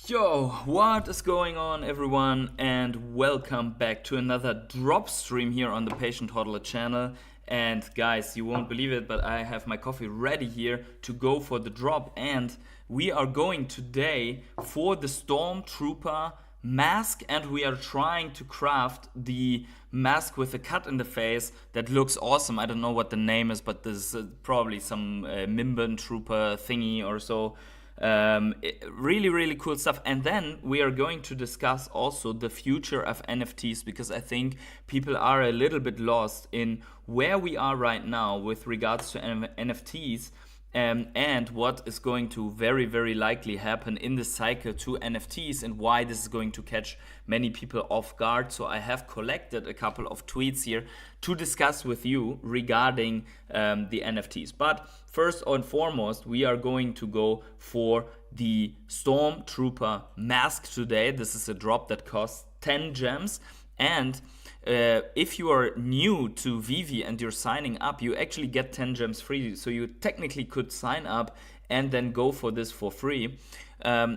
Yo, what is going on, everyone, and welcome back to another drop stream here on the Patient Hodler channel. And guys, you won't believe it, but I have my coffee ready here to go for the drop, and we are going today for the Stormtrooper mask, and we are trying to craft the mask with a cut in the face that looks awesome. I don't know what the name is, but this is probably some Mimban Trooper thingy or so. Really cool stuff. And then we are going to discuss also the future of NFTs, because I think people are a little bit lost in where we are right now with regards to NFTs, and what is going to very likely happen in the cycle to NFTs, and why this is going to catch many people off guard. So I have collected a couple of tweets here to discuss with you regarding the NFTs. But first and foremost, we are going to go for the Stormtrooper mask today. This is a drop that costs 10 gems, and if you are new to VeVe and you're signing up, you actually get 10 gems free. So you technically could sign up and then go for this for free,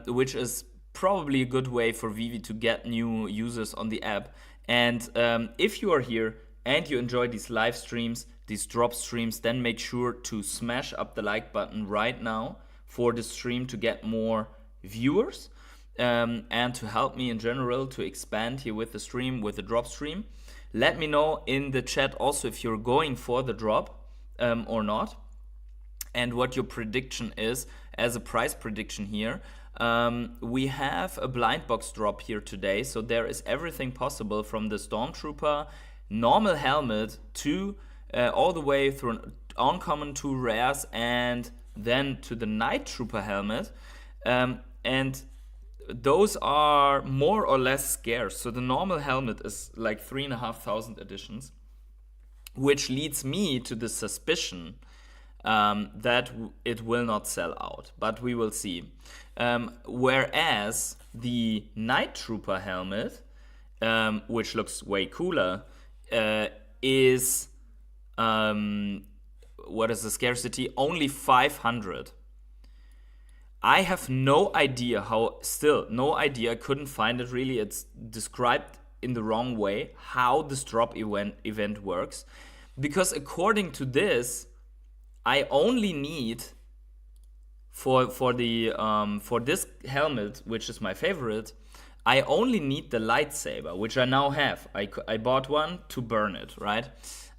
which is probably a good way for VeVe to get new users on the app. And if you are here and you enjoy these live streams, these drop streams, then make sure to smash up the like button right now for the stream to get more viewers. And to help me in general to expand here with the stream, with the drop stream. Let me know in the chat also if you're going for the drop or not, and what your prediction is as a price prediction here. We have a blind box drop here today, so there is everything possible from the Stormtrooper normal helmet to all the way through an uncommon to rares, and then to the Night Trooper helmet. And those are more or less scarce. So the normal helmet is like 3,500 editions, which leads me to the suspicion that it will not sell out, but we will see. Whereas the Night Trooper helmet, which looks way cooler, is what is the scarcity? Only 500. I have no idea I couldn't find it really. It's described in the wrong way how this drop event works, because according to this, I only need for this helmet, which is my favorite, I only need the lightsaber, which I now have. I bought one to burn it, right?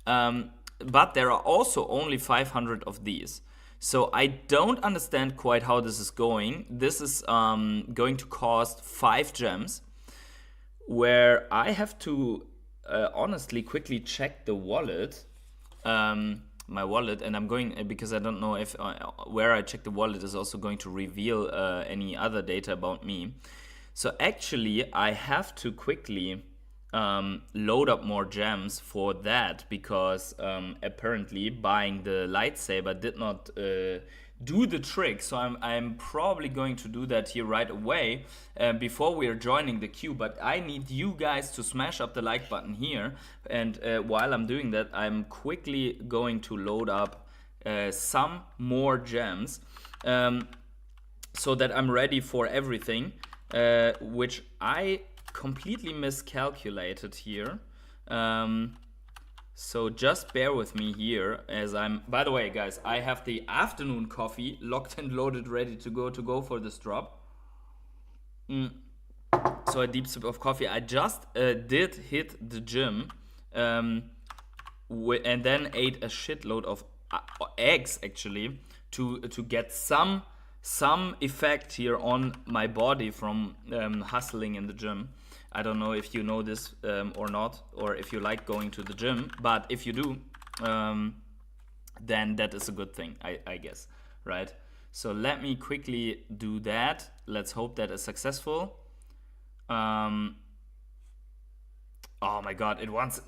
But there are also only 500 of these. So I don't understand quite how this is going. This is going to cost 5 gems, where I have to honestly quickly check the wallet, my wallet, and I'm going, because I don't know if where I check the wallet is also going to reveal any other data about me. So actually I have to quickly load up more gems for that, because apparently buying the lightsaber did not do the trick. So I'm probably going to do that here right away before we are joining the queue. But I need you guys to smash up the like button here, and while I'm doing that, I'm quickly going to load up some more gems, so that I'm ready for everything, which I completely miscalculated here. So just bear with me here as I'm, by the way guys, I have the afternoon coffee locked and loaded, ready to go for this drop. So a deep sip of coffee. I just did hit the gym, and then ate a shitload of eggs actually to get some effect here on my body from hustling in the gym. I don't know if you know this or not, or if you like going to the gym, but if you do, then that is a good thing, I guess, right? So let me quickly do that. Let's hope that is successful. Oh my god, it wants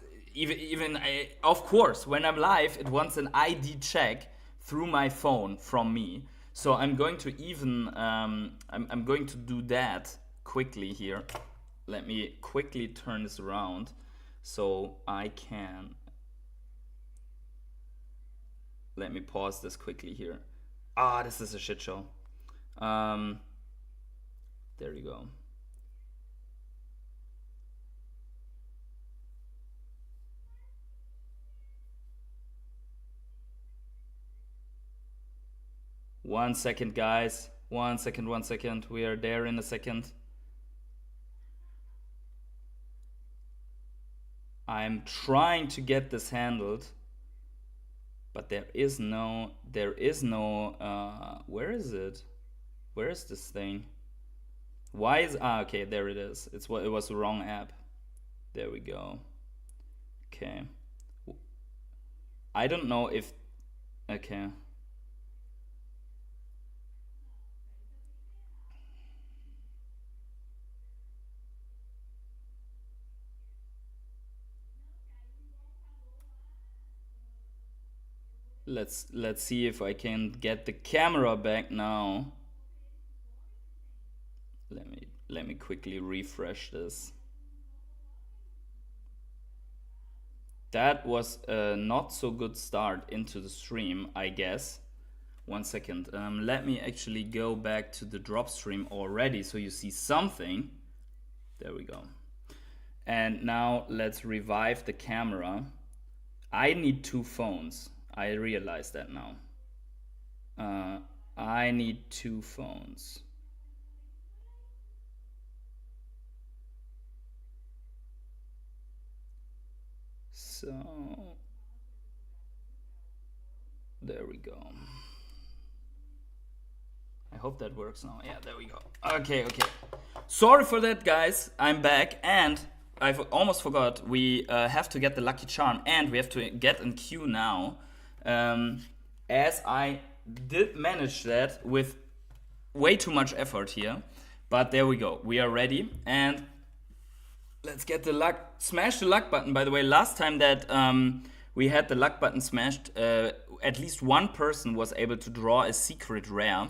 of course, when I'm live, it wants an ID check through my phone from me. So I'm going to even I'm going to do that quickly here. Let me quickly turn this around so I can. Let me pause this quickly here. This is a shit show. There you go. One second, guys. 1 second, 1 second. We are there in a second. I'm trying to get this handled, but there is no, where is it? Where is this thing? Why is, okay, there it is. It was the wrong app. There we go. Okay. I don't know if, okay. Let's see if I can get the camera back now. Let me quickly refresh this. That was a not so good start into the stream, I guess. 1 second. Let me actually go back to the drop stream already so you see something. There we go. And now let's revive the camera. I need 2 phones. I realize that now. I need 2 phones. So there we go. I hope that works now. Yeah, there we go. Okay. Sorry for that, guys. I'm back, and I almost forgot. We have to get the lucky charm, and we have to get in queue now. As I did manage that with way too much effort here, but there we go. We are ready, and let's get the luck. Smash the luck button. By the way, last time that we had the luck button smashed, at least one person was able to draw a secret rare.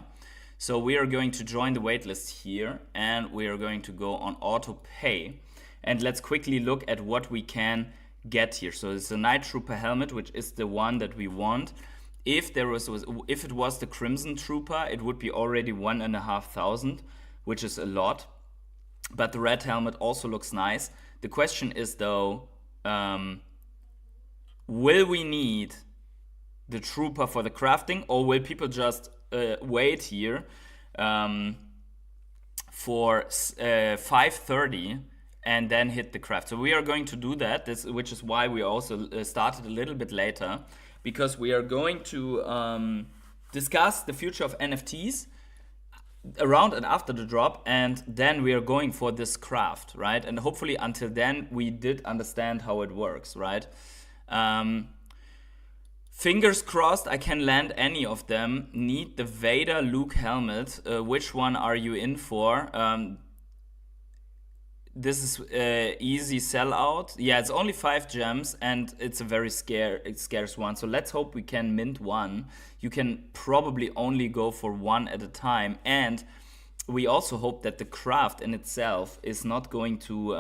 So we are going to join the waitlist here, and we are going to go on auto pay, and let's quickly look at what we can get here. So it's a Night Trooper helmet, which is the one that we want. If it was the Crimson Trooper, it would be already 1,500, which is a lot. But the red helmet also looks nice. The question is though, will we need the trooper for the crafting, or will people just wait here for 5:30 and then hit the craft? So we are going to do that, which is why we also started a little bit later, because we are going to discuss the future of NFTs around and after the drop, and then we are going for this craft, right? And hopefully until then we did understand how it works, right? Fingers crossed I can land any of them. Need the Vader Luke helmet. Which one are you in for? This is easy sellout. Yeah, it's only 5 gems, and it's a very scarce one. So let's hope we can mint one. You can probably only go for one at a time, and we also hope that the craft in itself is not going to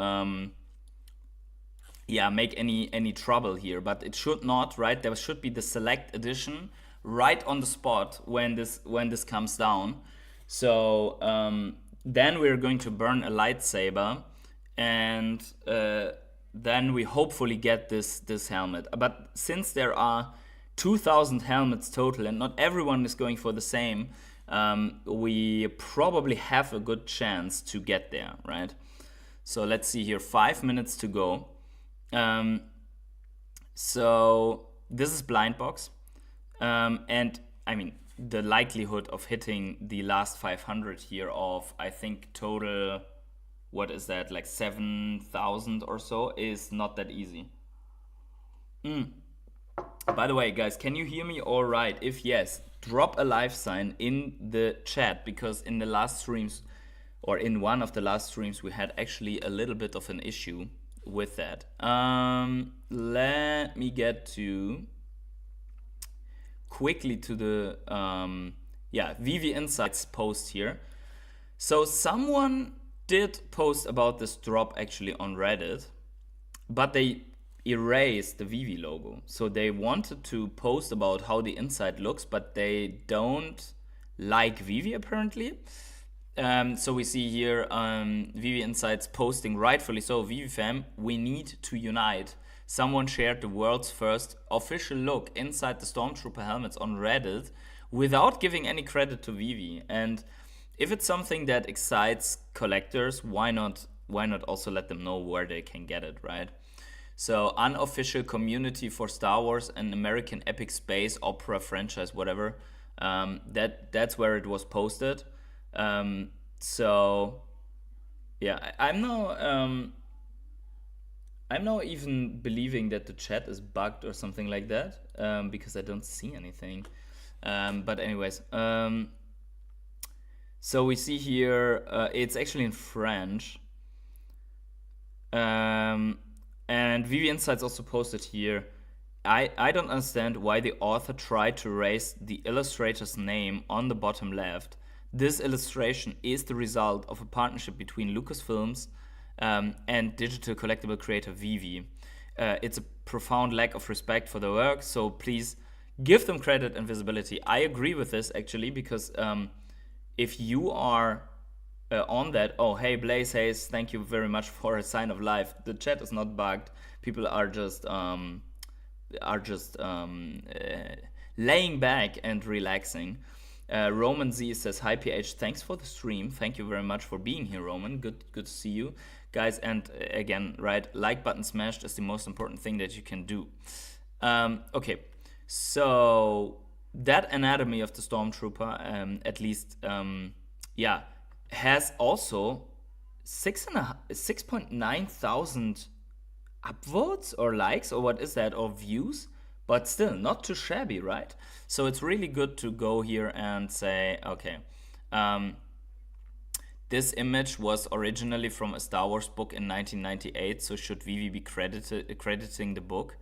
make any trouble here. But it should not, right? There should be the select edition right on the spot when this comes down. So then we're going to burn a lightsaber, and then we hopefully get this helmet. But since there are 2,000 helmets total, and not everyone is going for the same, we probably have a good chance to get there, right? So let's see here, 5 minutes to go. So this is blind box, and I mean the likelihood of hitting the last 500 here of, I think, total, what is that, like 7,000 or so, is not that easy. By the way, guys, can you hear me all right? If yes, drop a live sign in the chat, because in the last streams, or in one of the last streams, we had actually a little bit of an issue with that. Let me get quickly to the VeVe Insights post here. So someone did post about this drop actually on Reddit, but they erased the VeVe logo. So they wanted to post about how the inside looks, but they don't like VeVe apparently. So we see here VeVe Insights posting, rightfully so, VeVe fam, we need to unite. Someone shared the world's first official look inside the Stormtrooper helmets on Reddit without giving any credit to VeVe. And if it's something that excites collectors, why not also let them know where they can get it, right? So unofficial community for Star Wars and American epic space opera franchise, whatever. That's where it was posted. So yeah, I'm now even believing that the chat is bugged or something like that, because I don't see anything. But anyways, so we see here it's actually in French. And VeVe Insights also posted here. I don't understand why the author tried to erase the illustrator's name on the bottom left. This illustration is the result of a partnership between Lucasfilms and digital collectible creator VeVe. It's a profound lack of respect for the work, so please give them credit and visibility. I agree with this actually, because if you are on that, oh hey, Blaze Hayes, thank you very much for a sign of life. The chat is not bugged. People are just laying back and relaxing. Roman Z says, hi PH, thanks for the stream. Thank you very much for being here, Roman. Good to see you guys. And again, right, like button smashed is the most important thing that you can do. Okay, so that anatomy of the Stormtrooper, at least, yeah, has also 6.9 thousand upvotes or likes, or what is that, or views, but still not too shabby, right? So it's really good to go here and say, okay, this image was originally from a Star Wars book in 1998, so should VeVe be crediting the book?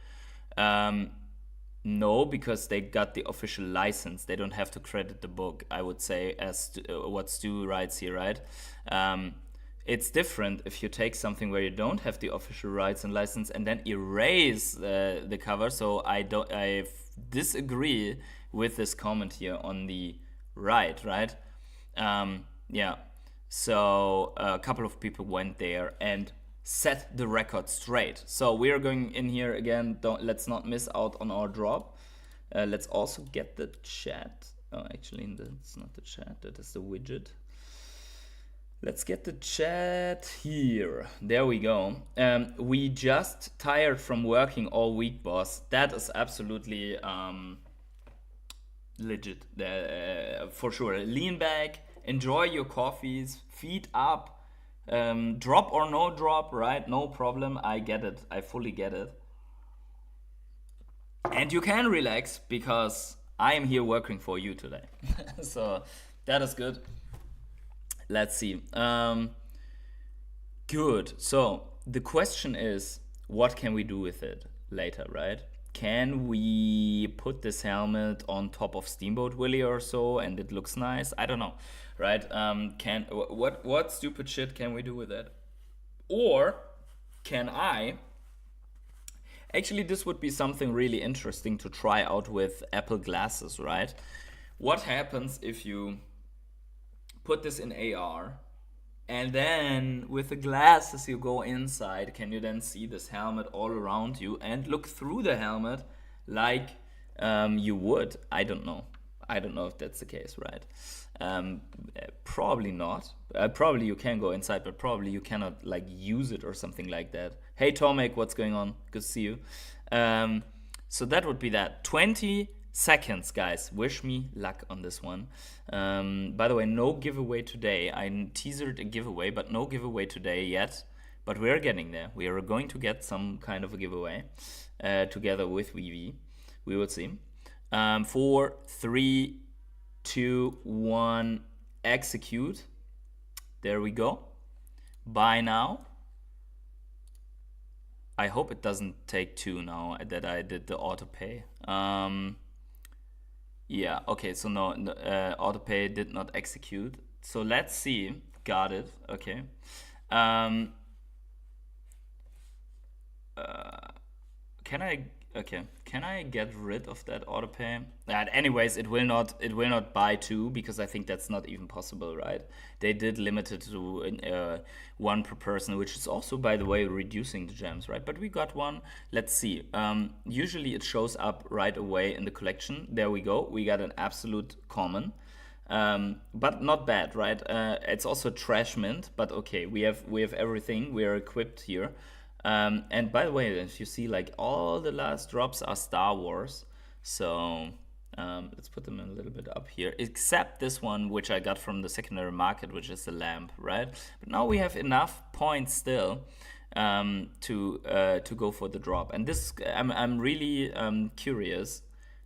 No, because they got the official license. They don't have to credit the book, I would say, as what Stu writes here, right? It's different if you take something where you don't have the official rights and license and then erase the cover. So I disagree with this comment here on the right? Yeah. So a couple of people went there and set the record straight. So we are going in here again. Let's not miss out on our drop. Let's also get the chat. Oh, actually, that's not the chat. That is the widget. Let's get the chat here. There we go. We just tired from working all week, boss. That is absolutely legit. For sure. Lean back, enjoy your coffees, feet up, drop or no drop, right? No problem. I get it. I fully get it. And you can relax because I am here working for you today. So that is good. Let's see. Good. So the question is, what can we do with it later, right? Can we put this helmet on top of Steamboat Willie or so and it looks nice? I don't know, right? What stupid shit can we do with it? Or can I... Actually, this would be something really interesting to try out with Apple glasses, right? What happens if you put this in AR and then with the glasses you go inside? Can you then see this helmet all around you and look through the helmet like you would? I don't know if that's the case, right? Probably not. Probably you can go inside, but probably you cannot like use it or something like that. Hey Tomek, what's going on? Good to see you. So that would be that. 20 seconds, guys. Wish me luck on this one. By the way, no giveaway today. I teasered a giveaway, but no giveaway today yet. But we're getting there. We are going to get some kind of a giveaway together with VeVe. We will see. 4, 3, 2, 1, execute. There we go. Buy now. I hope it doesn't take 2 now that I did the auto pay. Yeah, okay, so no, auto pay did not execute. So let's see. Got it. Okay. Can I Okay, can I get rid of that autopay? Anyways, it will not buy two because I think that's not even possible, right? They did limit it to one per person, which is also, by the way, reducing the gems, right? But we got one. Let's see. Usually it shows up right away in the collection. There we go. We got an absolute common. But not bad, right? It's also trash mint, but okay, we have everything. We are equipped here. And by the way, if you see, like, all the last drops are Star Wars, so let's put them a little bit up here, except this one, which I got from the secondary market, which is the lamp, right? But now we have enough points still to go for the drop, and this I'm really curious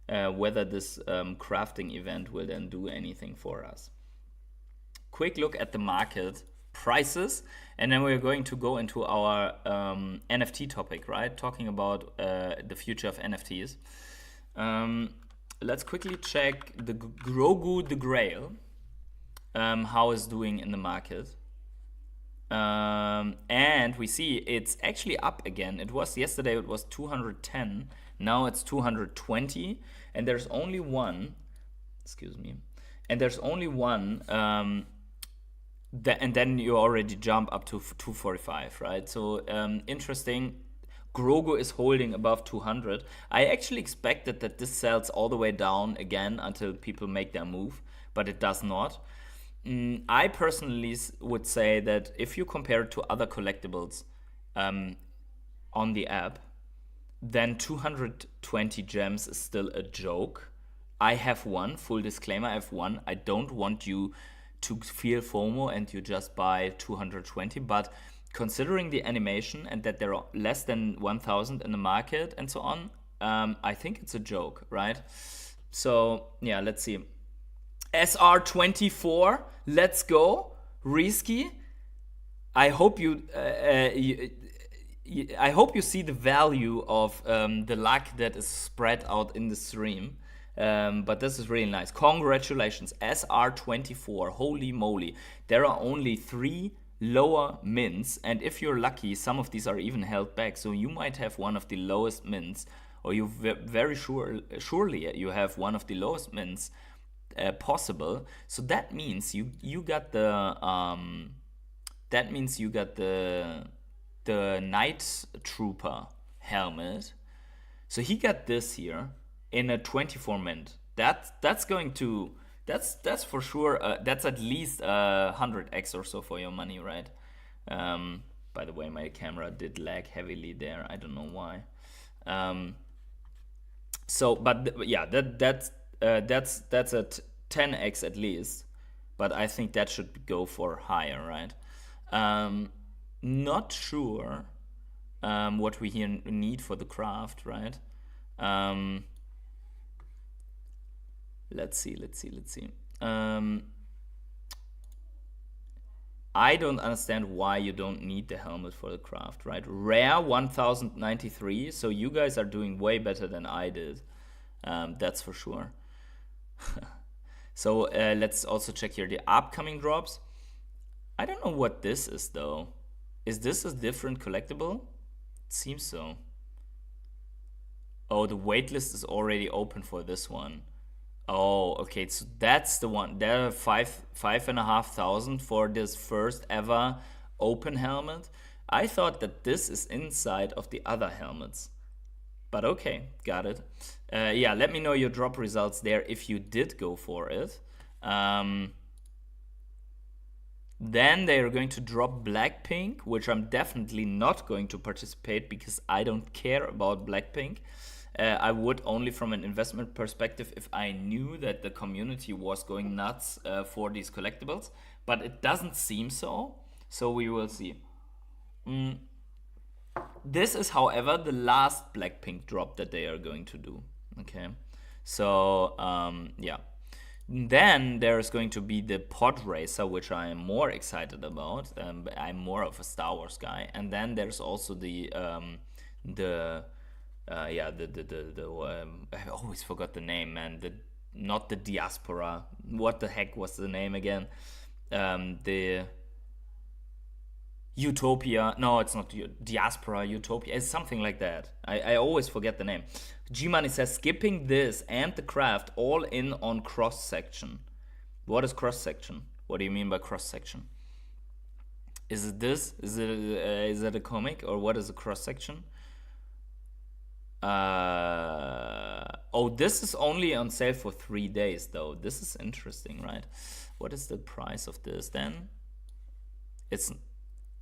whether this crafting event will then do anything for us. Quick look at the market prices, and then we're going to go into our NFT topic, right? Talking about the future of NFTs. Let's quickly check the Grogu the Grail, how it's doing in the market. And we see it's actually up again. It was yesterday, it was 210. Now it's 220, and there's only one. Excuse me. And there's only one. And then you already jump up to 245, right? So interesting. Grogu is holding above 200. I actually expected that this sells all the way down again until people make their move, but it does not. I personally would say that if you compare it to other collectibles on the app, then 220 gems is still a joke. I have one, full disclaimer, I have one. I don't want you to feel FOMO and you just buy 220, but considering the animation and that there are less than 1,000 in the market and so on, I think it's a joke, right? So yeah, let's see. SR24, let's go. Risky. I hope you see the value of the luck that is spread out in the stream. But this is really nice. Congratulations, SR24. Holy moly. There are only 3 lower mints, and if you're lucky, some of these are even held back. So you might have one of the lowest mints, or you surely you have one of the lowest mints possible. So that means you got the Night Trooper helmet. So he got this here in a 24 mint. That's for sure. That's at least 100x or so for your money, right? By the way, my camera did lag heavily there. I don't know why. That's a 10x at least. But I think that should go for higher, right? Not sure what we here need for the craft, right? Let's see. I don't understand why you don't need the helmet for the craft, right? Rare 1093, so you guys are doing way better than I did. That's for sure. So let's also check here the upcoming drops. I don't know what this is though. Is this a different collectible? It seems so. Oh, the waitlist is already open for this one. Oh, okay, so that's the one. There are 5,500 for this first ever open helmet. I thought that this is inside of the other helmets. But okay, got it. Yeah, let me know your drop results there if you did go for it. Then they are going to drop Blackpink, which I'm definitely not going to participate because I don't care about Blackpink. I would only from an investment perspective if I knew that the community was going nuts for these collectibles, but it doesn't seem so. So we will see. This is, however, the last Blackpink drop that they are going to do. Okay, so yeah. Then there's going to be the pod racer, which I am more excited about. I'm more of a Star Wars guy, and then there's also I always forgot the name, man. Not the diaspora. What the heck was the name again? Utopia. No, it's not Diaspora, Utopia. It's something like that. I always forget the name. G-Money says, skipping this and the craft all in on cross-section. What is cross-section? What do you mean by cross-section? Is it this? Is it a comic? Or what is a cross-section? Oh, this is only on sale for 3 days, though. This is interesting, right? What is the price of this then? It's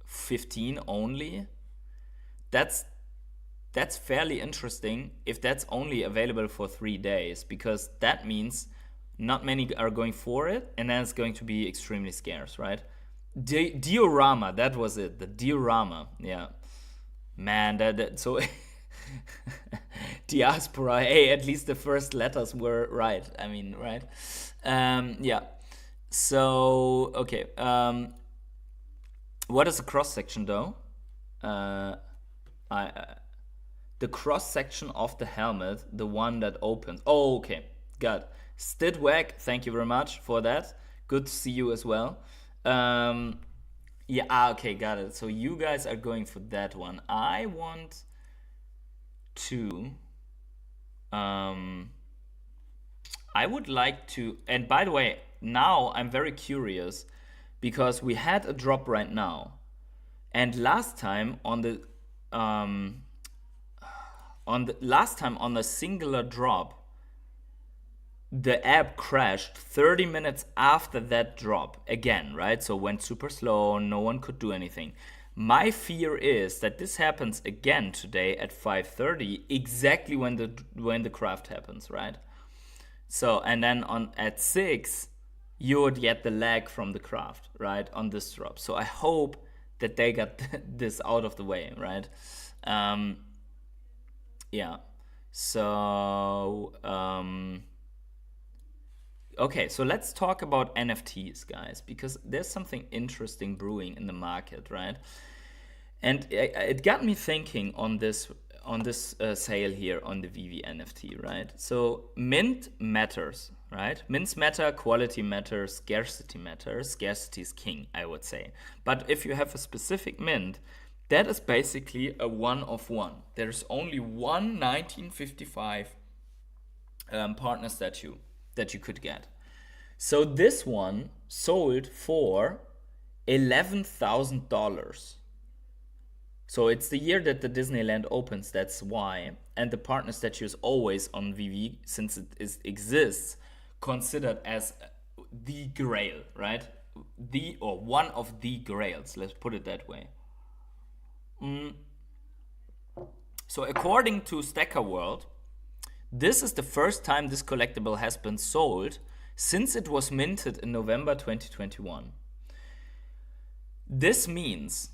15 only. That's fairly interesting if that's only available for 3 days, because that means not many are going for it, and then it's going to be extremely scarce, right? Diorama, that was it. The diorama, yeah. Man, that so diaspora. Hey, at least the first letters were right. I mean, right? Yeah. So okay. What is a cross section though? The cross section of the helmet, the one that opens. Oh, okay, got it. Stidwag, thank you very much for that. Good to see you as well. Yeah, okay, got it. So you guys are going for that one. I want to. I would like to. And by the way, now I'm very curious because we had a drop right now, and last time on the singular drop, the app crashed 30 minutes after that drop again, right? So went super slow, no one could do anything. My fear is that this happens again today at 5:30, exactly when the craft happens, right? So and then at 6 you would get the lag from the craft, right, on this drop. So I hope that they got this out of the way, right? Yeah. So okay, so let's talk about NFTs, guys, because there's something interesting brewing in the market, right? And it got me thinking on this sale here on the VeVe NFT, right? So mint matters, right? Mints matter, quality matters, scarcity matters. Scarcity is king, I would say. But if you have a specific mint, that is basically a one of one. There's only one 1955 partner statue that you could get. So this one sold for $11,000. So it's the year that the Disneyland opens, that's why. And the partner statue is always on VeVe, since it exists, considered as the grail, right? Or one of the grails, let's put it that way. So according to Stacker World, this is the first time this collectible has been sold since it was minted in November 2021. This means,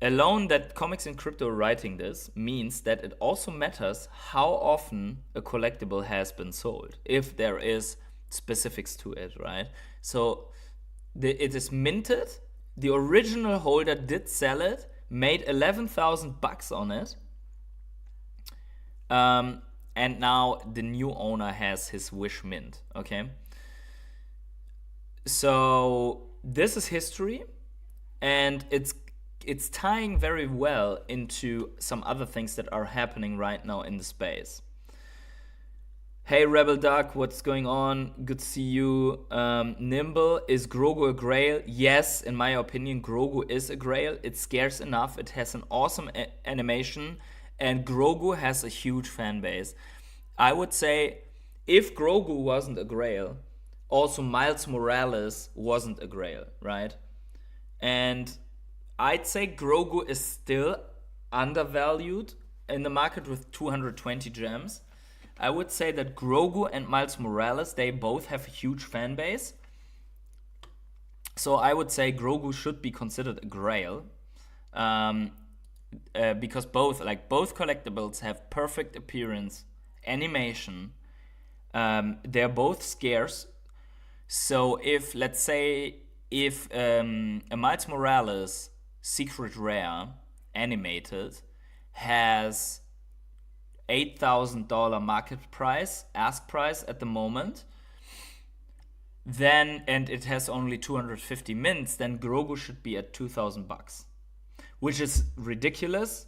alone that Comics and Crypto are writing this, means that it also matters how often a collectible has been sold, if there is specifics to it, right? So it is minted, the original holder did sell it, made 11,000 bucks on it, and now the new owner has his wish mint, okay? So this is history, and it's tying very well into some other things that are happening right now in the space. Hey Rebel Duck, what's going on? Good to see you. Nimble, is Grogu a grail? Yes, in my opinion, Grogu is a grail. It's scarce enough. It has an awesome animation, and Grogu has a huge fan base. I would say if Grogu wasn't a grail, also Miles Morales wasn't a grail, right? And I'd say Grogu is still undervalued in the market with 220 gems. I would say that Grogu and Miles Morales, they both have a huge fan base. So I would say Grogu should be considered a grail. Because both collectibles have perfect appearance, animation. They're both scarce. So if, let's say, a Miles Morales Secret Rare animated has $8,000 market price, ask price at the moment, then, and it has only 250 mints, then Grogu should be at 2,000 bucks. which is ridiculous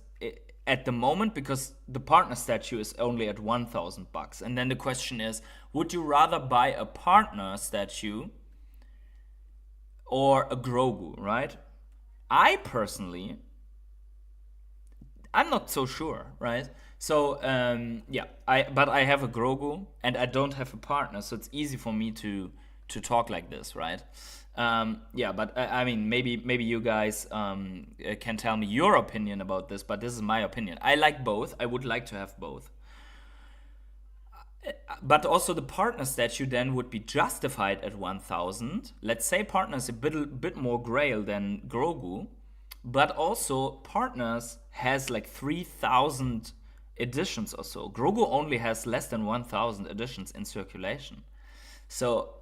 at the moment because the partner statue is only at $1,000. And then the question is, would you rather buy a partner statue or a Grogu, right? I personally, I'm not so sure, right? So but I have a Grogu and I don't have a partner, so it's easy for me to talk like this, right? But I mean, maybe you guys can tell me your opinion about this, but this is my opinion. I like both. I would like to have both. But also the partner statue then would be justified at 1,000. Let's say partner is a bit more grail than Grogu, but also partners has like 3,000 editions or so. Grogu only has less than 1,000 editions in circulation. So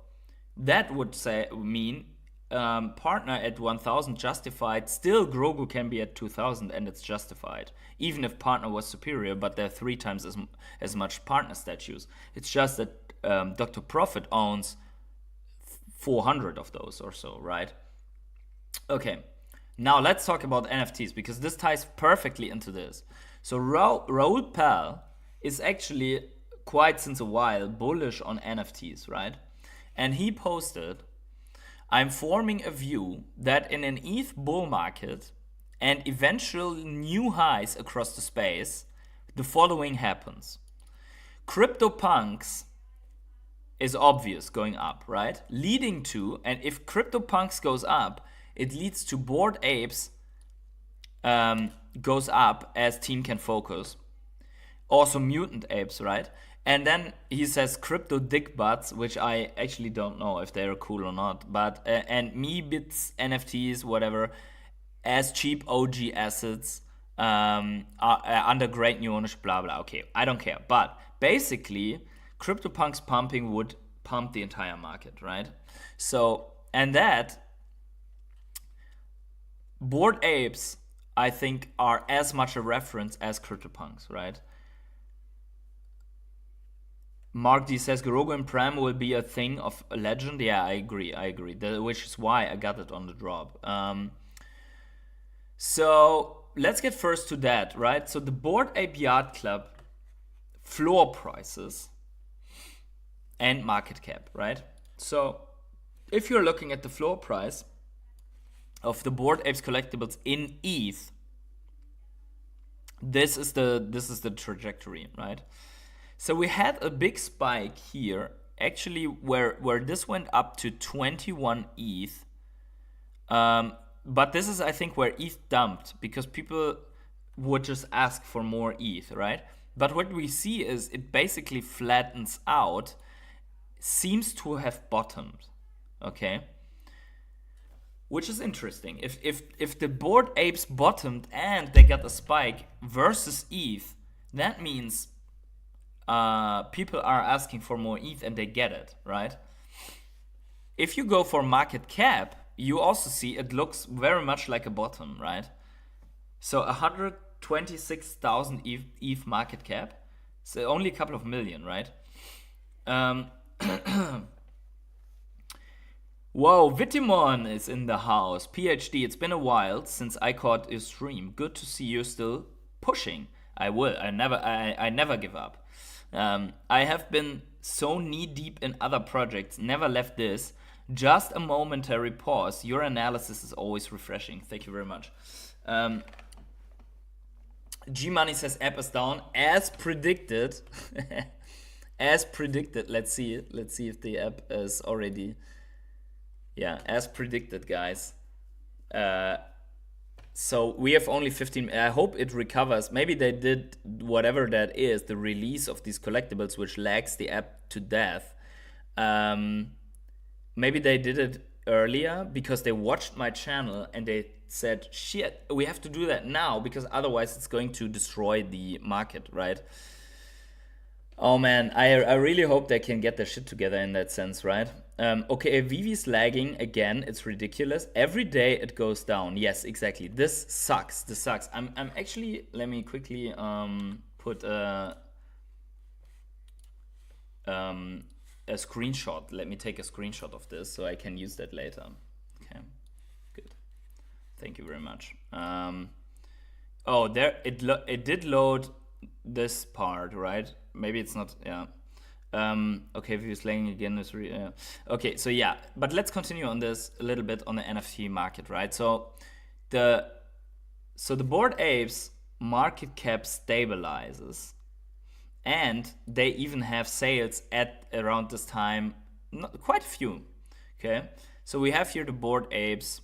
that would mean partner at 1,000 justified. Still, Grogu can be at 2,000 and it's justified, even if partner was superior. But there are 3 times as much partner statues. It's just that Dr. Prophet owns 400 of those or so, right? Okay, now let's talk about NFTs because this ties perfectly into this. So Raoul Pal is actually quite since a while bullish on NFTs, right? And he posted, I'm forming a view that in an ETH bull market and eventual new highs across the space, the following happens. CryptoPunks is obvious going up, right? Leading to, and if CryptoPunks goes up, it leads to Bored Apes goes up as team can focus. Also Mutant Apes, right? And then he says crypto dick butts, which I actually don't know if they're cool or not. But and me bits, NFTs, whatever, as cheap OG assets are under great new ownership, blah blah. Okay, I don't care. But basically, CryptoPunks pumping would pump the entire market, right? So and that Bored Apes, I think, are as much a reference as CryptoPunks, right? Mark D says Grogu and Prime will be a thing of a legend. Yeah, I agree. Which is why I got it on the drop. So let's get first to that, right? So the Bored Ape Yacht Club floor prices and market cap, right? So if you're looking at the floor price of the Bored Apes collectibles in ETH, this is the trajectory, right? So we had a big spike here, actually, where this went up to 21 ETH. But this is, I think, where ETH dumped because people would just ask for more ETH, right? But what we see is it basically flattens out, seems to have bottomed, okay? Which is interesting. If the Bored Apes bottomed and they got a spike versus ETH, that means people are asking for more ETH and they get it, right? If you go for market cap, you also see it looks very much like a bottom, right? So 126,000 ETH market cap, so only a couple of million, right? Whoa, Vitimon is in the house. PhD, it's been a while since I caught your stream. Good to see you still pushing. I will. I never give up. I have been so knee deep in other projects, never left this. Just a momentary pause. Your analysis is always refreshing. Thank you very much. G Money says app is down as predicted. As predicted. Let's see it. Let's see if the app is already. Yeah, as predicted, guys. So we have only 15. I hope it recovers. Maybe they did whatever that is, the release of these collectibles, which lags the app to death. Maybe they did it earlier because they watched my channel and they said, shit, we have to do that now because otherwise it's going to destroy the market, right? Oh man, I really hope they can get their shit together in that sense, right? Okay, VeVe's lagging again. It's ridiculous. Every day it goes down. Yes, exactly. This sucks. I'm actually. Let me quickly put a screenshot. Let me take a screenshot of this so I can use that later. Okay, good. Thank you very much. Oh, there it did load this part, right? Maybe it's not. Yeah. Okay, VeVe slaying again is okay. So yeah, but let's continue on this a little bit on the NFT market, right? So the Bored Apes market cap stabilizes, and they even have sales at around this time, quite a few. Okay, so we have here the Bored Apes,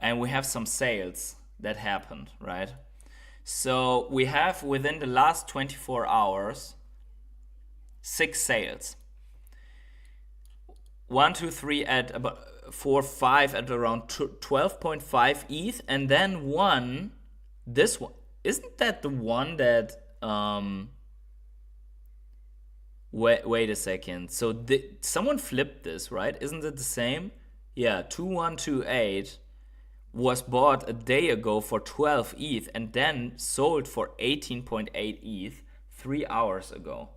and we have some sales that happened, right? So we have within the last 24 hours 6 sales. 1, 2, 3 at about 4, 5 at around 12.5 ETH, and then one. This one, isn't that the one that wait a second. So someone flipped this, right? Isn't it the same? Yeah, 2128 was bought a day ago for 12 ETH and then sold for 18.8 ETH 3 hours ago.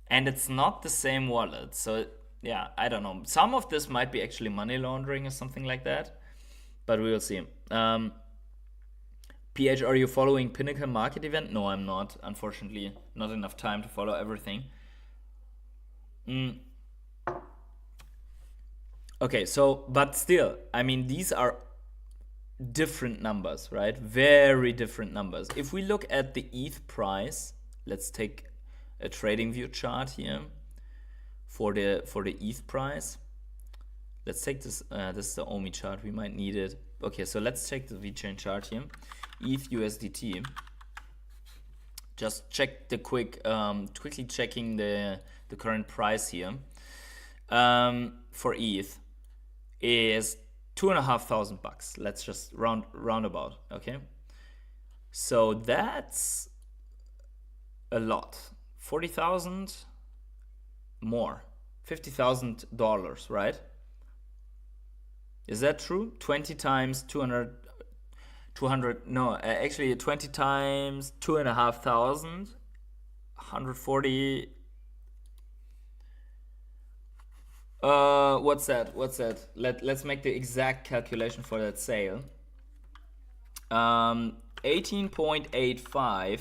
And it's not the same wallet. So yeah, I don't know. Some of this might be actually money laundering or something like that, but we will see. PH, are you following Pinnacle Market Event? No, I'm not. Unfortunately, not enough time to follow everything. Okay, so, but still, I mean, these are different numbers, right? Very different numbers. If we look at the ETH price, let's take a trading view chart here for the ETH price. Let's take this. This is the OMI chart. We might need it. Okay, so let's check the VeChain chart here. ETH USDT. Just check the quickly checking the current price here. For ETH is $2,500. Let's just roundabout. Okay, so that's a lot. 40,000 more, $50,000, right? Is that true? 20 times 200, no, actually 20 times 2,500, 140. What's that? Let's make the exact calculation for that sale. 18.85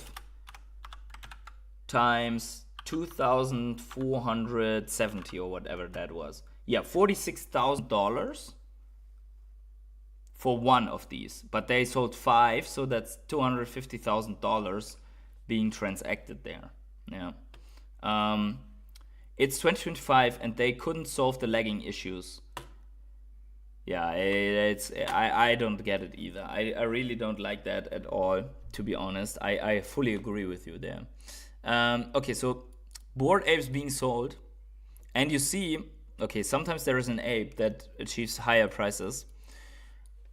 times 2,470 or whatever that was. Yeah, $46,000 for one of these, but they sold 5, so that's $250,000 being transacted there. Yeah. It's 2025 and they couldn't solve the lagging issues. Yeah, I don't get it either. I really don't like that at all, to be honest. I fully agree with you there. Okay, so Bored Apes being sold, and you see, okay, sometimes there is an ape that achieves higher prices,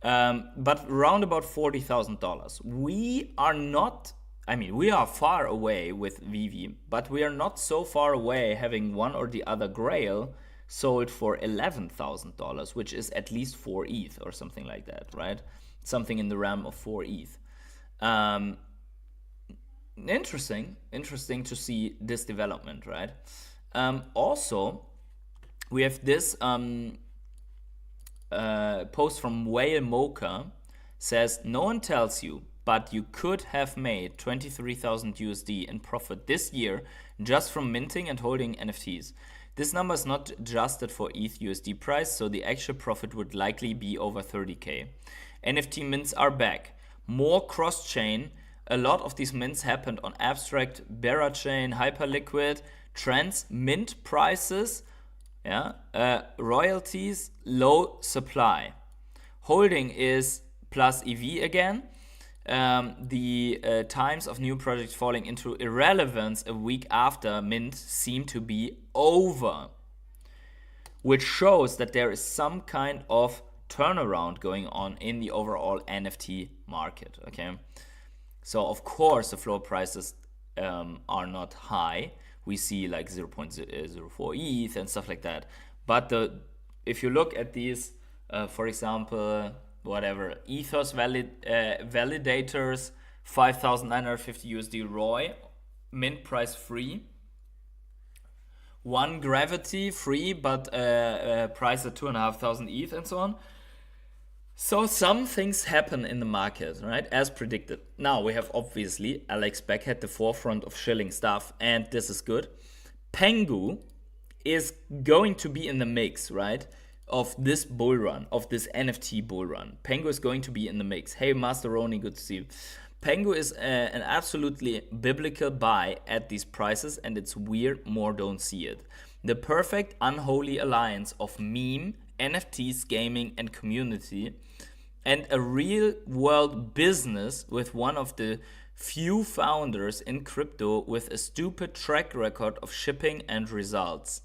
but around about $40,000. We are not, I mean, we are far away with VeVe, but we are not so far away having one or the other grail sold for $11,000, which is at least 4 ETH or something like that, right? Something in the realm of 4 ETH. Interesting to see this development, right? Also, we have this post from Whale Mocha, says, no one tells you, but you could have made 23,000 USD in profit this year just from minting and holding NFTs. This number is not adjusted for ETH USD price, so the actual profit would likely be over 30K. NFT mints are back. More cross-chain. A lot of these mints happened on Abstract, Berachain, Hyperliquid, Trends, mint prices, royalties, low supply. Holding is plus EV again. The times of new projects falling into irrelevance a week after mint seem to be over, which shows that there is some kind of turnaround going on in the overall NFT market. Okay, so of course the floor prices are not high. We see like 0.04 ETH and stuff like that. But if you look at these, for example, whatever, Ethos validators, 5,950 USD ROI, mint price free, one gravity free, but priced at 2,500 ETH and so on. So some things happen in the market, right? As predicted. Now we have obviously Alex Beck at the forefront of shilling stuff, and this is good. Pengu is going to be in the mix, right? Of this bull run, of this NFT bull run. Pengu is going to be in the mix. Hey, Master Roni, good to see you. Pengu is an absolutely biblical buy at these prices, and it's weird more don't see it. The perfect unholy alliance of meme, NFTs, gaming, and community, and a real world business with one of the few founders in crypto with a stupid track record of shipping and results.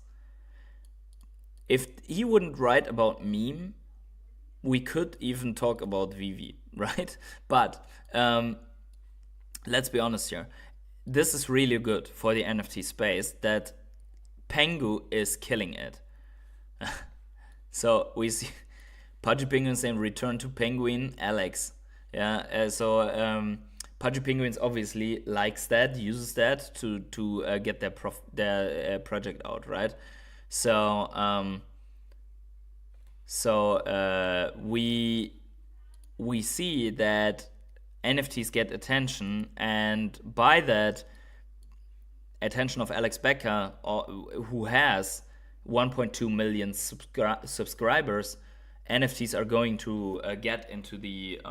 If he wouldn't write about meme, we could even talk about VeVe, right? But let's be honest here. This is really good for the NFT space that Pengu is killing it. So we see Pudgy Penguin saying return to Penguin, Alex. Yeah, Pudgy Penguins obviously likes that, uses that to get their project out, right? So we see that NFTs get attention, and by that attention of Alex Becker, who has 1.2 million subscribers, NFTs are going to get into the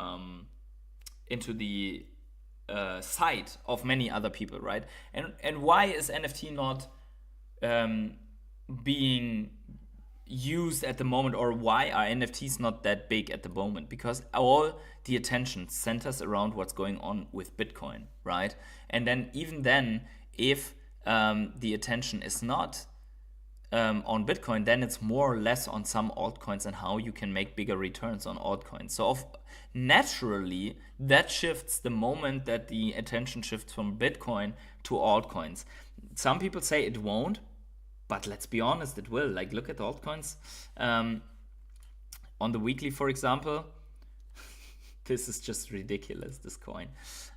site of many other people, right? And why is NFT not being used at the moment, or why are NFTs not that big at the moment? Because all the attention centers around what's going on with Bitcoin, right? And then even then, if the attention is not on Bitcoin, then it's more or less on some altcoins and how you can make bigger returns on altcoins. So naturally, that shifts the moment that the attention shifts from Bitcoin to altcoins. Some people say it won't, but let's be honest, it will. Like, look at altcoins. On the weekly, for example, this is just ridiculous, this coin.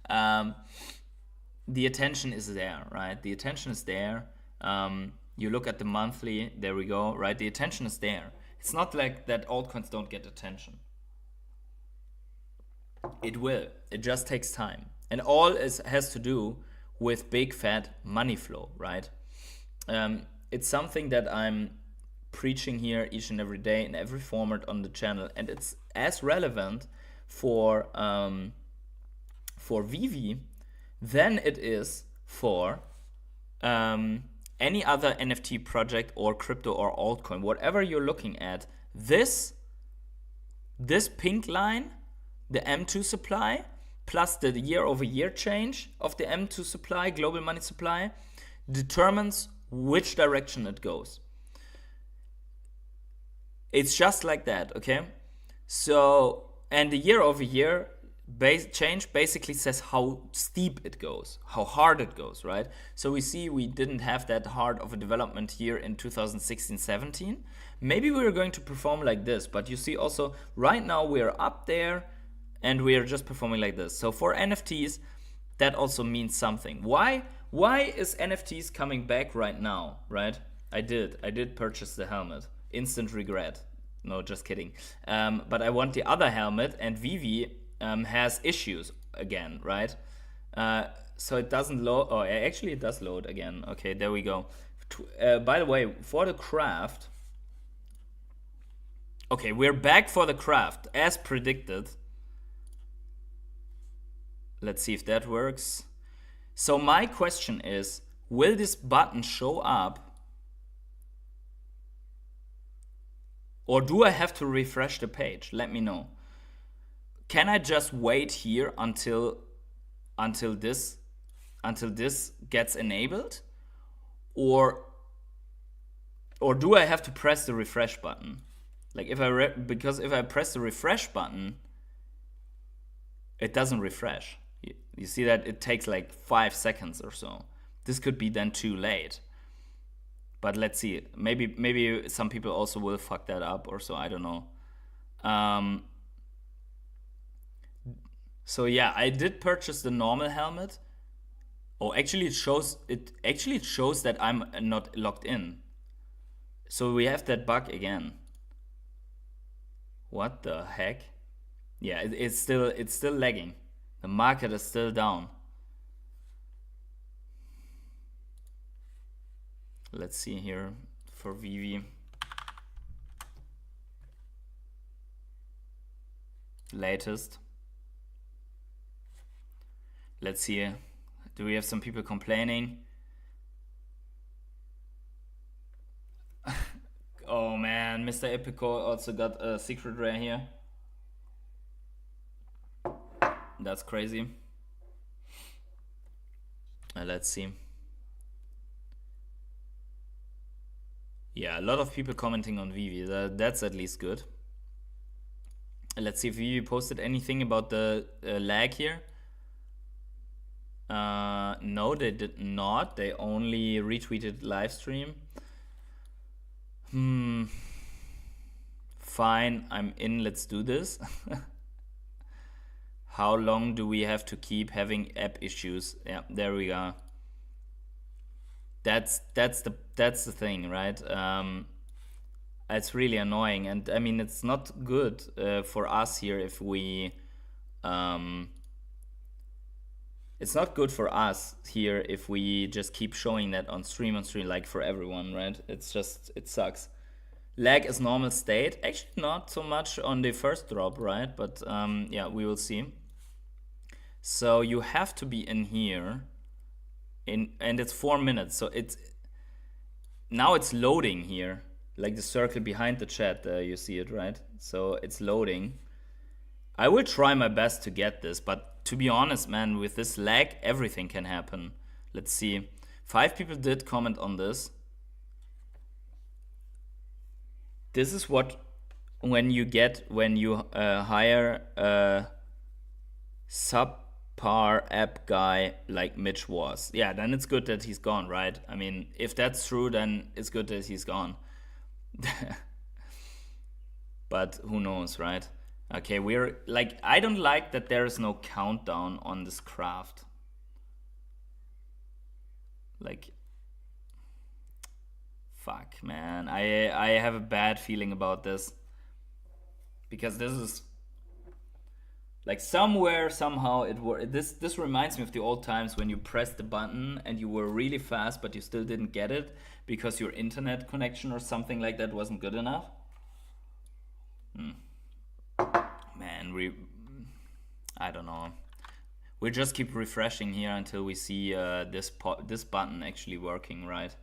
The attention is there, right? The attention is there. You look at the monthly, there we go, right? The attention is there. It's not like that altcoins don't get attention. It will. It just takes time. And all has to do with big fat money flow, right? It's something that I'm preaching here each and every day in every format on the channel, and it's as relevant for VeVe than it is for any other NFT project or crypto or altcoin. Whatever you're looking at, this pink line, the M2 supply, plus the year-over-year change of the M2 supply, global money supply, determines which direction it goes. It's just like that, okay? So, and the year-over-year change basically says how steep it goes, how hard it goes, right? So we see we didn't have that hard of a development here in 2016-17. Maybe we were going to perform like this, but you see also right now we are up there and we are just performing like this. So for NFTs, that also means something. Why is NFTs coming back right now, right? I did purchase the helmet. Instant regret. No, just kidding. But I want the other helmet, and VeVe has issues again, right? So it doesn't load. Oh, actually it does load again. Okay, there we go. By the way, for the craft. Okay, we're back for the craft as predicted. Let's see if that works. So my question is, will this button show up? Or do I have to refresh the page? Let me know. Can I just wait here until this gets enabled? Or do I have to press the refresh button? Like because if I press the refresh button, it doesn't refresh. You see that it takes like 5 seconds or so. This could be then too late. But let's see. Maybe some people also will fuck that up or so. I don't know. So yeah, I did purchase the normal helmet. Oh, actually it shows that I'm not logged in. So we have that bug again. What the heck? Yeah, it's still lagging. The market is still down. Let's see here for VeVe. Latest. Let's see. Do we have some people complaining? Oh man, Mr. Epico also got a secret rare here. That's crazy. Let's see. Yeah, a lot of people commenting on VeVe. That's at least good. Let's see if VeVe posted anything about the lag here. No, they did not. They only retweeted live stream. Fine, I'm in. Let's do this. How long do we have to keep having app issues? Yeah, there we go. That's the thing, right? It's really annoying, and I mean it's not good for us here if we. It's not good for us here if we just keep showing that on stream like for everyone, right? It's just it sucks. Lag is normal state. Actually, not so much on the first drop, right? But yeah, we will see. So you have to be in here, and it's 4 minutes. So now it's loading here, like the circle behind the chat. You see it, right? So it's loading. I will try my best to get this, but to be honest, man, with this lag, everything can happen. Let's see. 5 people did comment on this. This is what when you hire a subpar app guy like Mitch was. Yeah, then it's good that he's gone, right? I mean, if that's true, then it's good that he's gone. But who knows, right? Okay, we're like, I don't like that there is no countdown on this craft. Like, fuck, man. I have a bad feeling about this. Because this is like somewhere, somehow it worked. This reminds me of the old times when you pressed the button and you were really fast, but you still didn't get it because your internet connection or something like that wasn't good enough. Man, I don't know. We'll just keep refreshing here until we see this button actually working, right?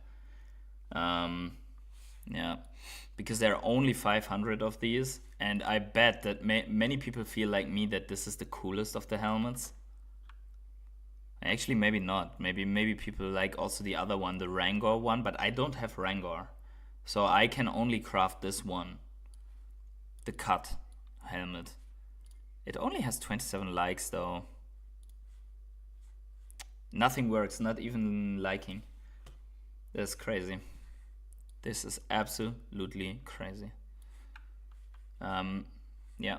Yeah, because there are only 500 of these, and I bet that many people feel like me that this is the coolest of the helmets. Actually, maybe not. Maybe people like also the other one, the Rangor one, but I don't have Rangor, so I can only craft this one, the cut helmet. It only has 27 likes though. Nothing works, not even liking. That's crazy. This is absolutely crazy. Yeah.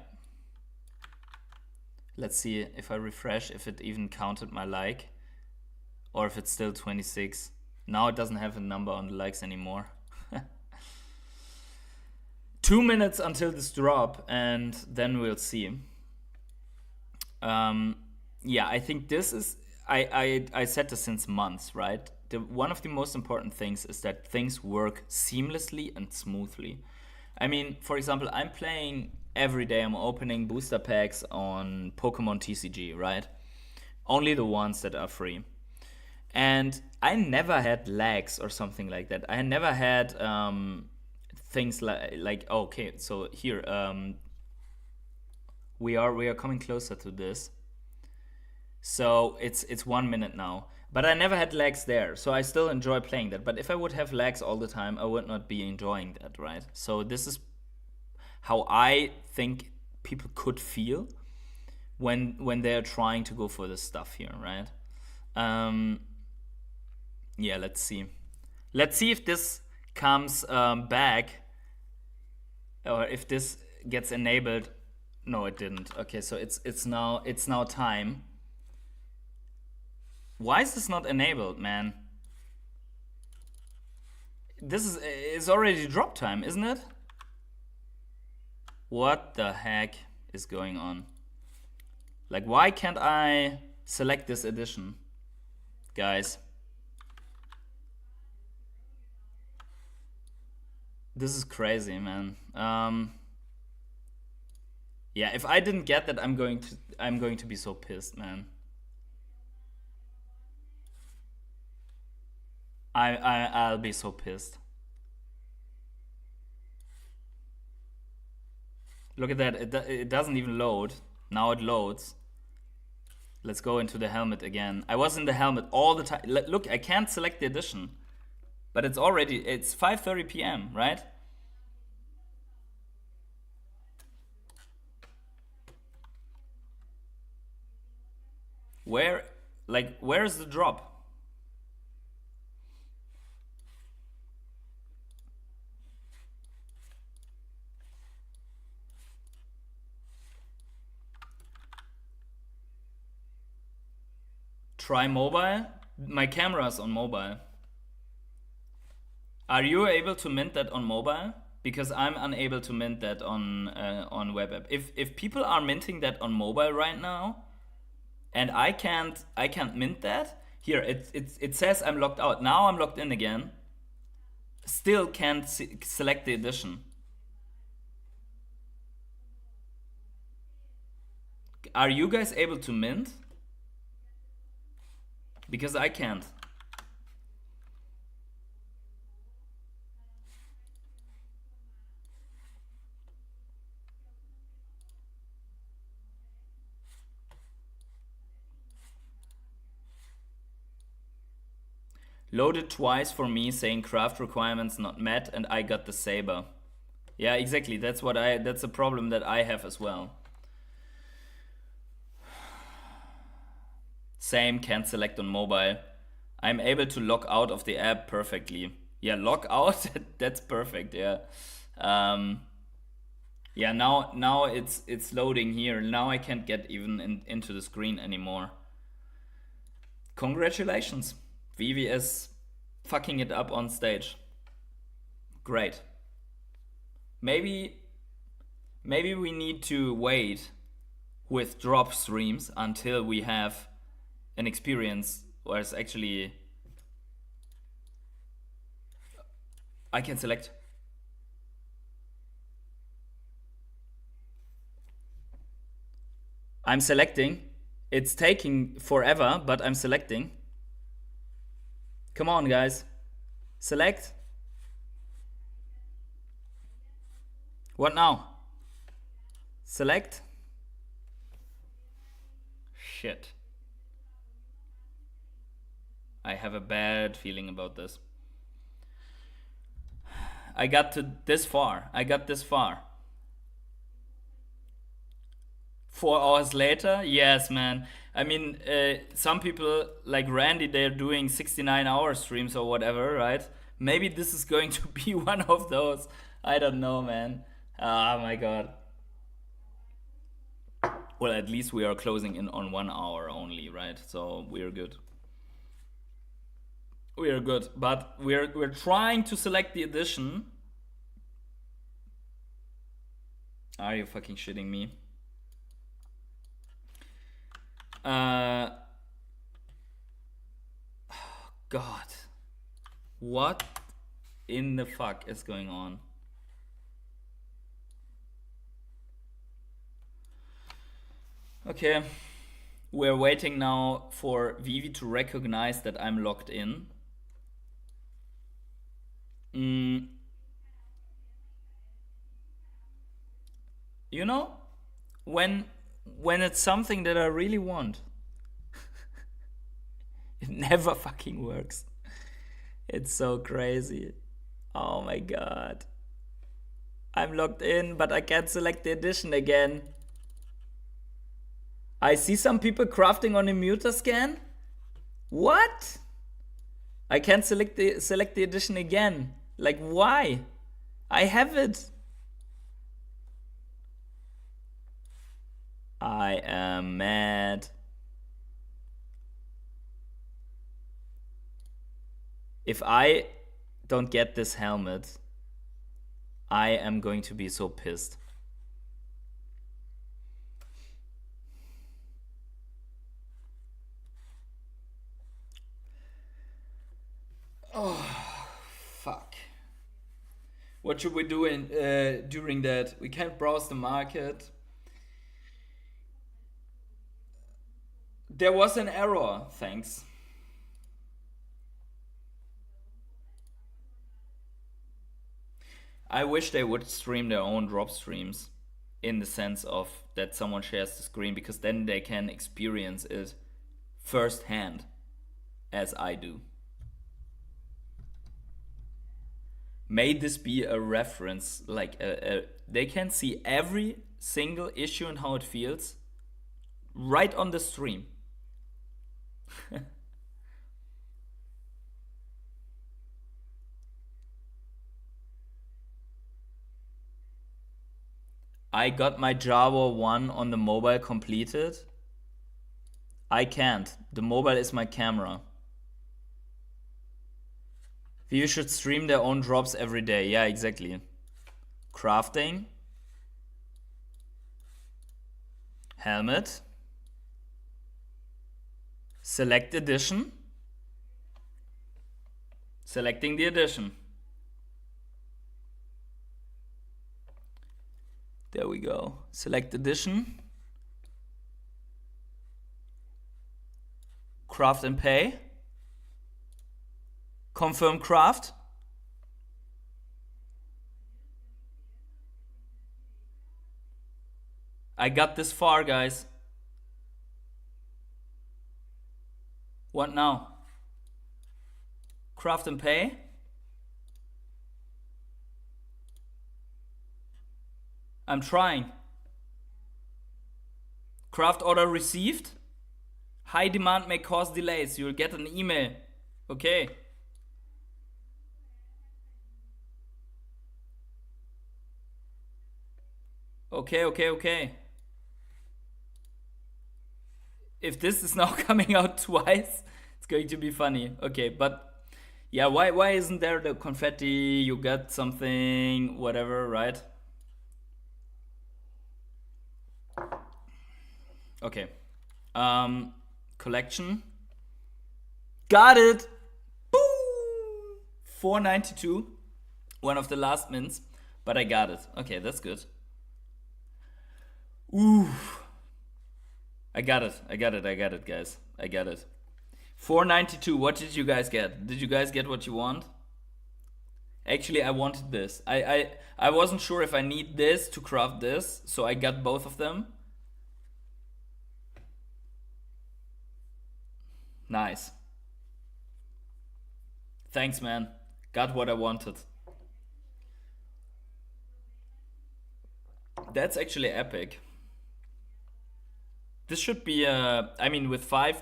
Let's see if I refresh, if it even counted my like, or if it's still 26. Now it doesn't have a number on the likes anymore. 2 minutes until this drop, and then we'll see. Yeah, I think this is, I said this since months, right? One of the most important things is that things work seamlessly and smoothly. I mean, for example, I'm playing every day. I'm opening booster packs on Pokemon TCG, right? Only the ones that are free. And I never had lags or something like that. I never had things like okay, so here we are coming closer to this. So it's 1 minute now. But I never had lags there, so I still enjoy playing that. But if I would have lags all the time, I would not be enjoying that, right? So this is how I think people could feel when they're trying to go for this stuff here, right? Yeah, let's see. Let's see if this comes back, or if this gets enabled. No, it didn't. Okay, so it's now time. Why is this not enabled, man? This is it's already drop time, isn't it? What the heck is going on? Like, why can't I select this edition? Guys. This is crazy, man. Yeah, if I didn't get that, I'm going to be so pissed, man. I'll be so pissed. Look at that, it doesn't even load. Now it loads. Let's go into the helmet again. I was in the helmet all the time. Look, I can't select the edition. But it's 5:30 p.m., right? Where is the drop? Try mobile? My camera's on mobile. Are you able to mint that on mobile? Because I'm unable to mint that on web app. If people are minting that on mobile right now, and I can't mint that. Here it says I'm logged out. Now I'm logged in again. Still can't select the edition. Are you guys able to mint? Because I can't. Loaded twice for me saying craft requirements not met and I got the saber. Yeah, exactly. That's a problem that I have as well. Same, can't select on mobile. I'm able to log out of the app perfectly. Yeah, log out, that's perfect, yeah. Yeah, now it's loading here. Now I can't get even into the screen anymore. Congratulations. VeVe is fucking it up on stage. Great. Maybe we need to wait with drop streams until we have an experience where it's actually I can select. I'm selecting. It's taking forever, but I'm selecting. Come on, guys. Select. What now? Select. Shit. I have a bad feeling about this. I got this far. 4 hours later? Yes, man. I mean, some people like Randy, they're doing 69-hour streams or whatever, right? Maybe this is going to be one of those. I don't know, man. Oh my god. Well, at least we are closing in on 1 hour only, right? So we're good. We are good, but we're trying to select the edition. Are you fucking shitting me? God, what in the fuck is going on? Okay, we're waiting now for VeVe to recognize that I'm logged in. You know, when it's something that I really want, it never fucking works. It's so crazy. Oh my god. I'm logged in, but I can't select the edition again. I see some people crafting on a muta scan. What? I can't select the edition again. Like, why? I have it. I am mad. If I don't get this helmet, I am going to be so pissed. Oh, fuck. What should we do during that? We can't browse the market. There was an error, thanks. I wish they would stream their own drop streams, in the sense of that someone shares the screen, because then they can experience it firsthand, as I do. May this be a reference, like they can see every single issue and how it feels right on the stream. I got my Java 1 on the mobile completed. I can't. The mobile is my camera. VeVe should stream their own drops every day. Yeah, exactly. Crafting. Helmet. Select edition. Selecting the edition. There we go. Select edition. Craft and pay. Confirm craft. I got this far, guys. What now? Craft and pay. I'm trying. Craft order received. High demand may cause delays. You'll get an email. Okay. Okay. If this is now coming out twice, it's going to be funny. Okay, but yeah, why isn't there the confetti? You got something, whatever, right? Okay. Collection. Got it. Boom. 492. One of the last mints, but I got it. Okay, that's good. Ooh. I got it, guys. I got it. 492. What did you guys get? Did you guys get what you want? Actually, I wanted this. I wasn't sure if I need this to craft this, so I got both of them. Nice. Thanks, man. Got what I wanted. That's actually epic. This should be, I mean, with five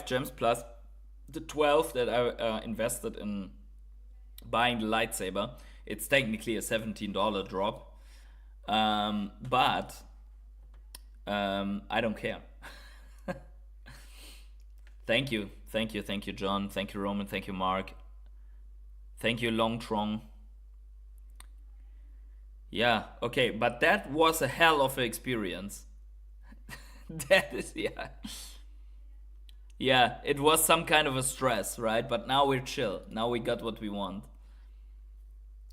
gems plus the 12 that I invested in buying the lightsaber, it's technically a $17 drop. But I don't care. Thank you, John. Thank you, Roman. Thank you, Mark. Thank you, Long Trong. Yeah, okay, but that was a hell of an experience. That is, yeah. Yeah, it was some kind of a stress, right? But now we're chill. Now we got what we want.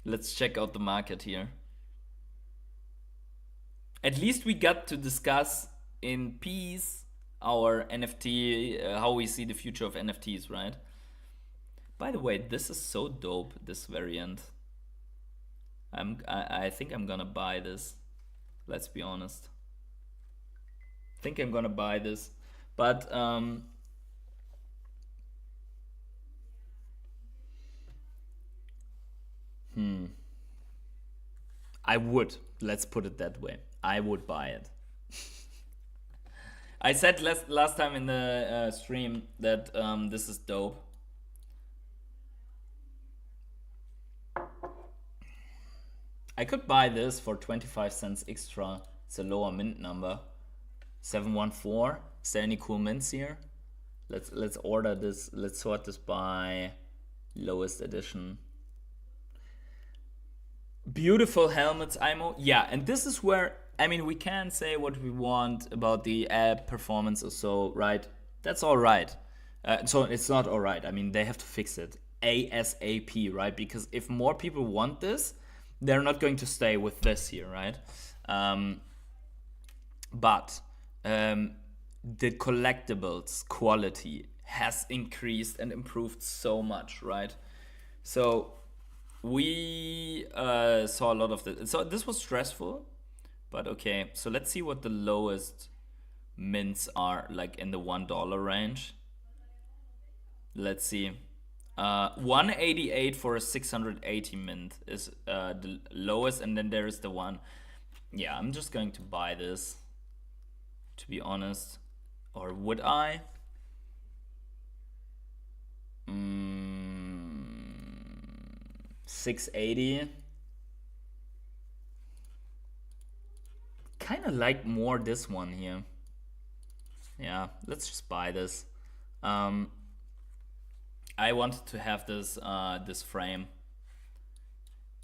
Let's check out the market here. At least we got to discuss in peace our NFT, how we see the future of NFTs, right? By the way, this is so dope, this variant. I think I'm gonna buy this. Let's be honest. I think I'm gonna buy this, but I would. Let's put it that way. I would buy it. I said last time in the stream that this is dope. I could buy this for 25 cents extra. It's a lower mint number. 714. Is there any cool mints here? Let's order this. Let's sort this by Lowest edition. Beautiful helmets, IMO. Yeah, and this is where, I mean, we can say what we want about the app performance or so, right? That's all right. So it's not all right. I mean, they have to fix it ASAP, right? Because if more people want this, they're not going to stay with this here, right? But the collectibles quality has increased and improved so much, right? So we saw a lot of this. So this was stressful, but okay. So let's see what the lowest mints are, like in the $1 range. Let's see. 188 for a 680 mint is the lowest, and then there is the one. Yeah, I'm just going to buy this, to be honest. Or would I? 680. Kind of like more this one here. Yeah, let's just buy this. I wanted to have this this frame,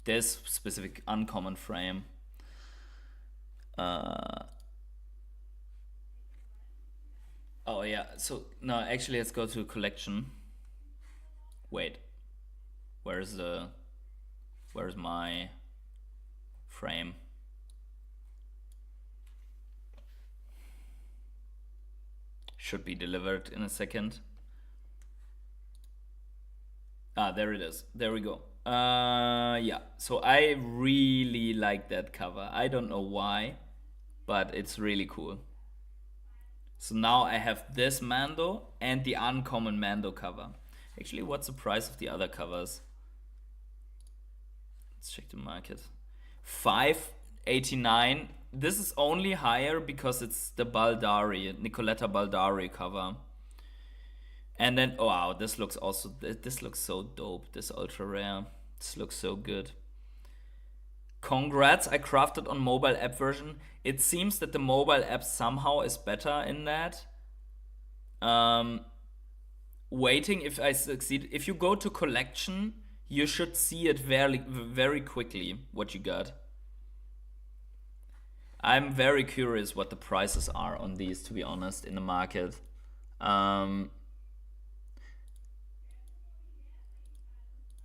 this specific uncommon frame. Oh yeah, so no, actually let's go to collection. Wait, where's my frame? Should be delivered in a second. Ah, there it is. There we go. Yeah, so I really like that cover. I don't know why, but it's really cool. So now I have this Mando and the uncommon Mando cover. Actually, what's the price of the other covers? Let's check the market. 589. This is only higher because it's the Baldari, Nicoletta Baldari cover. And then, oh wow, this looks so dope. This ultra rare. This looks so good. Congrats, I crafted on mobile app version. It seems that the mobile app somehow is better in that. Waiting if I succeed. If you go to collection, you should see it very, very quickly what you got. I'm very curious what the prices are on these, to be honest, in the market.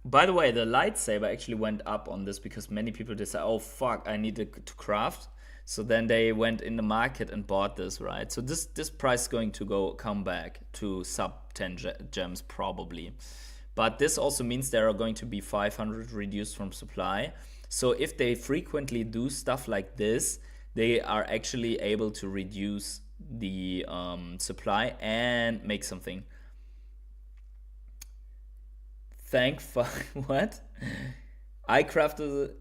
By the way, the lightsaber actually went up on this because many people decided, oh fuck, I need to craft. So then they went in the market and bought this, right? So this price is going to come back to sub 10 gems probably. But this also means there are going to be 500 reduced from supply. So if they frequently do stuff like this, they are actually able to reduce the supply and make something. What? I crafted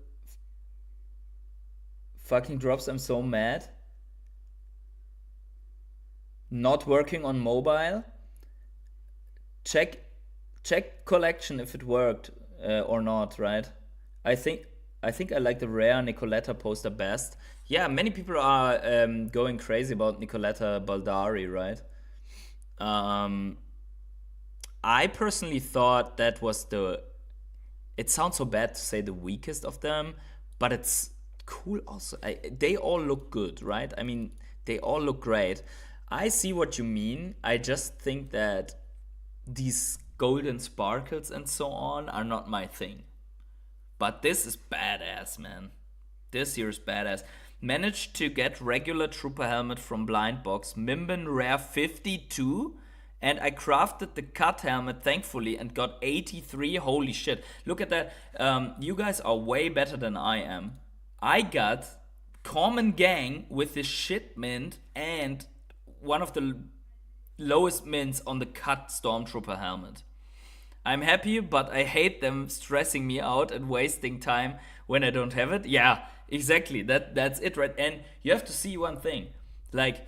fucking drops. I'm so mad. Not working on mobile. Check collection if it worked or not, right? I think I like the rare Nicoletta poster best. Yeah, many people are going crazy about Nicoletta Baldari, right? I personally thought that was it sounds so bad to say the weakest of them, but it's cool also. They all look good, right? I mean, they all look great. I see what you mean. I just think that these golden sparkles and so on are not my thing. But this is badass, man. This here is badass. Managed to get regular trooper helmet from blind box, Mimban rare 52. And I crafted the cut helmet, thankfully, and got 83. Holy shit. Look at that. You guys are way better than I am. I got common gang with the shit mint and one of the lowest mints on the cut Stormtrooper helmet. I'm happy, but I hate them stressing me out and wasting time when I don't have it. Yeah, exactly. That's it, right? And you have to see one thing. Like,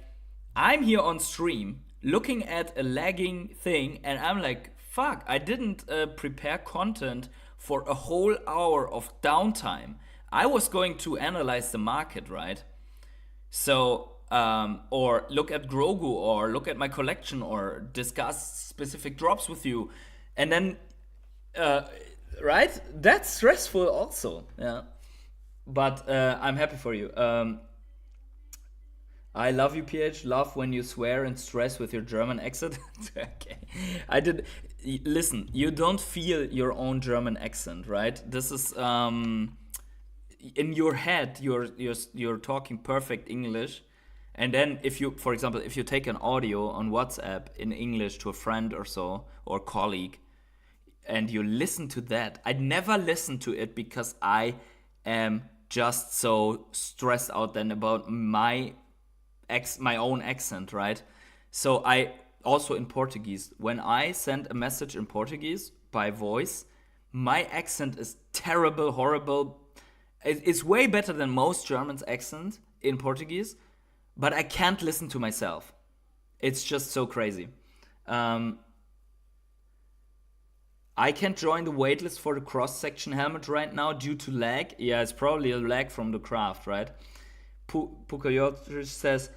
I'm here on stream looking at a lagging thing, and I'm like, fuck, I didn't prepare content for a whole hour of downtime. I was going to analyze the market, right? So, or look at Grogu, or look at my collection, or discuss specific drops with you. And then Uh, right? That's stressful also. Yeah. But I'm happy for you. I love you, PH. Love when you swear and stress with your German accent. Okay. I did. Listen, you don't feel your own German accent, right? This is in your head. You're talking perfect English, and then if you, for example, if you take an audio on WhatsApp in English to a friend or so or colleague, and you listen to that, I'd never listen to it because I am just so stressed out then about my own accent, right? So I also in Portuguese, when I send a message in Portuguese by voice, my accent is terrible, horrible. It's way better than most Germans' accent in Portuguese, but I can't listen to myself. It's just so crazy. Um, I can't join the waitlist for the cross-section helmet right now due to lag. Yeah, it's probably a lag from the craft, right? Pukayotrish says,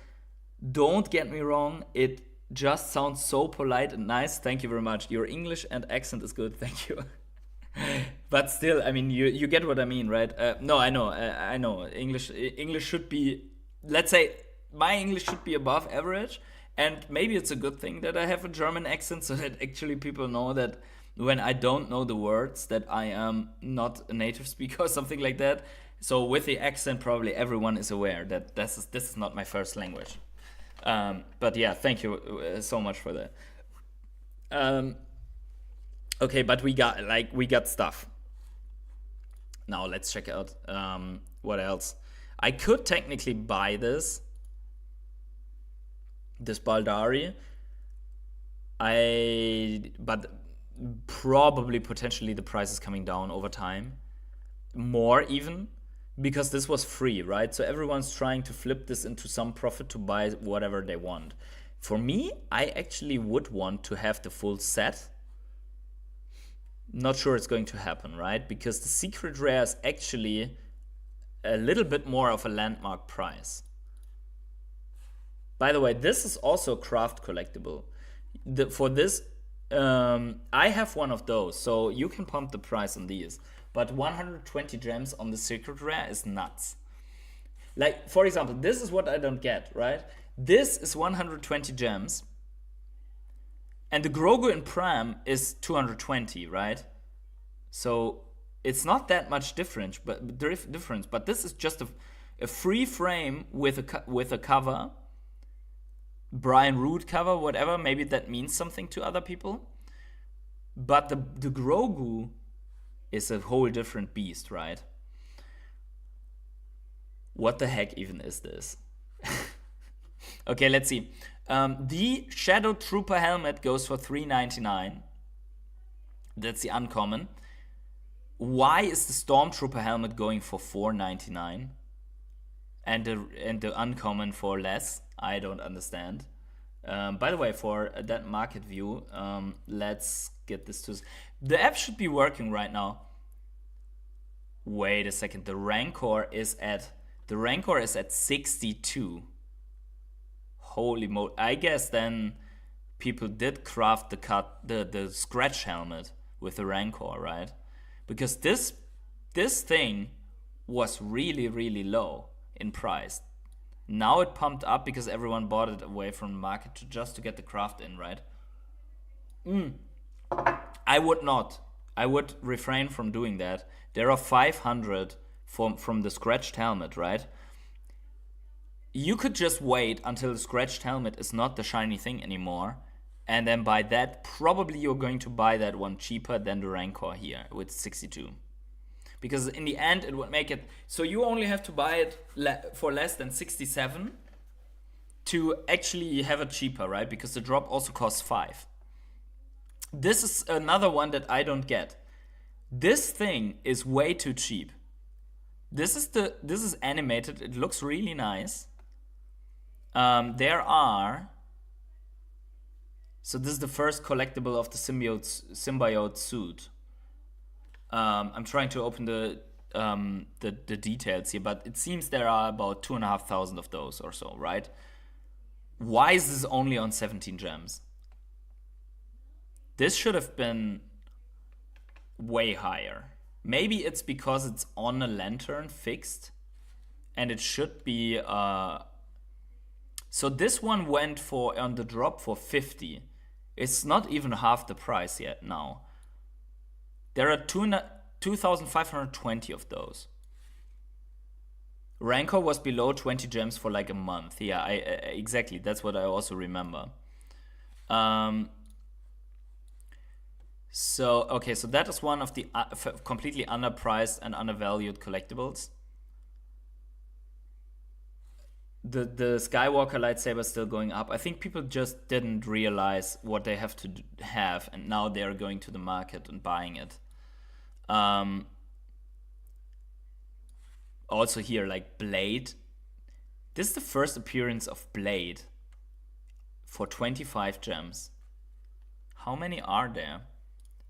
don't get me wrong, it just sounds so polite and nice. Thank you very much. Your English and accent is good. Thank you. But still, I mean, you get what I mean, right? No, I know. English should be, let's say, my English should be above average, and maybe it's a good thing that I have a German accent, so that actually people know that when I don't know the words, that I am not a native speaker or something like that. So with the accent, probably everyone is aware that this is not my first language. But yeah, thank you so much for that. Um, okay, but we got stuff. Now let's check out what else. I could technically buy this Baldari. But probably potentially the price is coming down over time, more even, because this was free, right? So everyone's trying to flip this into some profit to buy whatever they want. For me, I actually would want to have the full set. Not sure it's going to happen, right? Because the secret rare is actually a little bit more of a landmark price. By the way, this is also a craft collectible. For this, I have one of those, so you can pump the price on these. But 120 gems on the secret rare is nuts. Like, for example, this is what I don't get, right? This is 120 gems, and the Grogu in Pram is 220, right? So it's not that much difference, but this is just a free frame with a cover, Brian Root cover, whatever. Maybe that means something to other people. But the Grogu is a whole different beast, right? What the heck even is this? Okay, let's see. The Shadow Trooper helmet goes for $3.99. That's the uncommon. Why is the Stormtrooper helmet going for $4.99? And the uncommon for less? I don't understand. By the way, for that market view, let's get this to... The app should be working right now. Wait a second. The Rancor is at 62. Holy moly! I guess then people did craft the scratch helmet with the Rancor, right? Because this thing was really, really low in price. Now it pumped up because everyone bought it away from the market just to get the craft in, right? I would not. I would refrain from doing that. There are 500 from the scratched helmet, right? You could just wait until the scratched helmet is not the shiny thing anymore, and then buy that. Probably you're going to buy that one cheaper than the Rancor here with 62. Because in the end, it would make it so you only have to buy it for less than 67 to actually have it cheaper, right? Because the drop also costs 5. This is another one that I don't get. This thing is way too cheap. This is animated. It looks really nice. So this is the first collectible of the symbiote suit. I'm trying to open the details here, but it seems there are about 2,500 of those or so, right? Why is this only on 17 gems? This should have been way higher. Maybe it's because it's on a lantern fixed, and it should be. So this one went for on the drop for 50. It's not even half the price yet now. There are 2,520 of those. Rancor was below 20 gems for like a month. Yeah, exactly. That's what I also remember. So that is one of the completely underpriced and undervalued collectibles. The Skywalker lightsaber is still going up. I think people just didn't realize what they have to have, and now they're going to the market and buying it. Also here, like Blade. This is the first appearance of Blade for 25 gems. How many are there?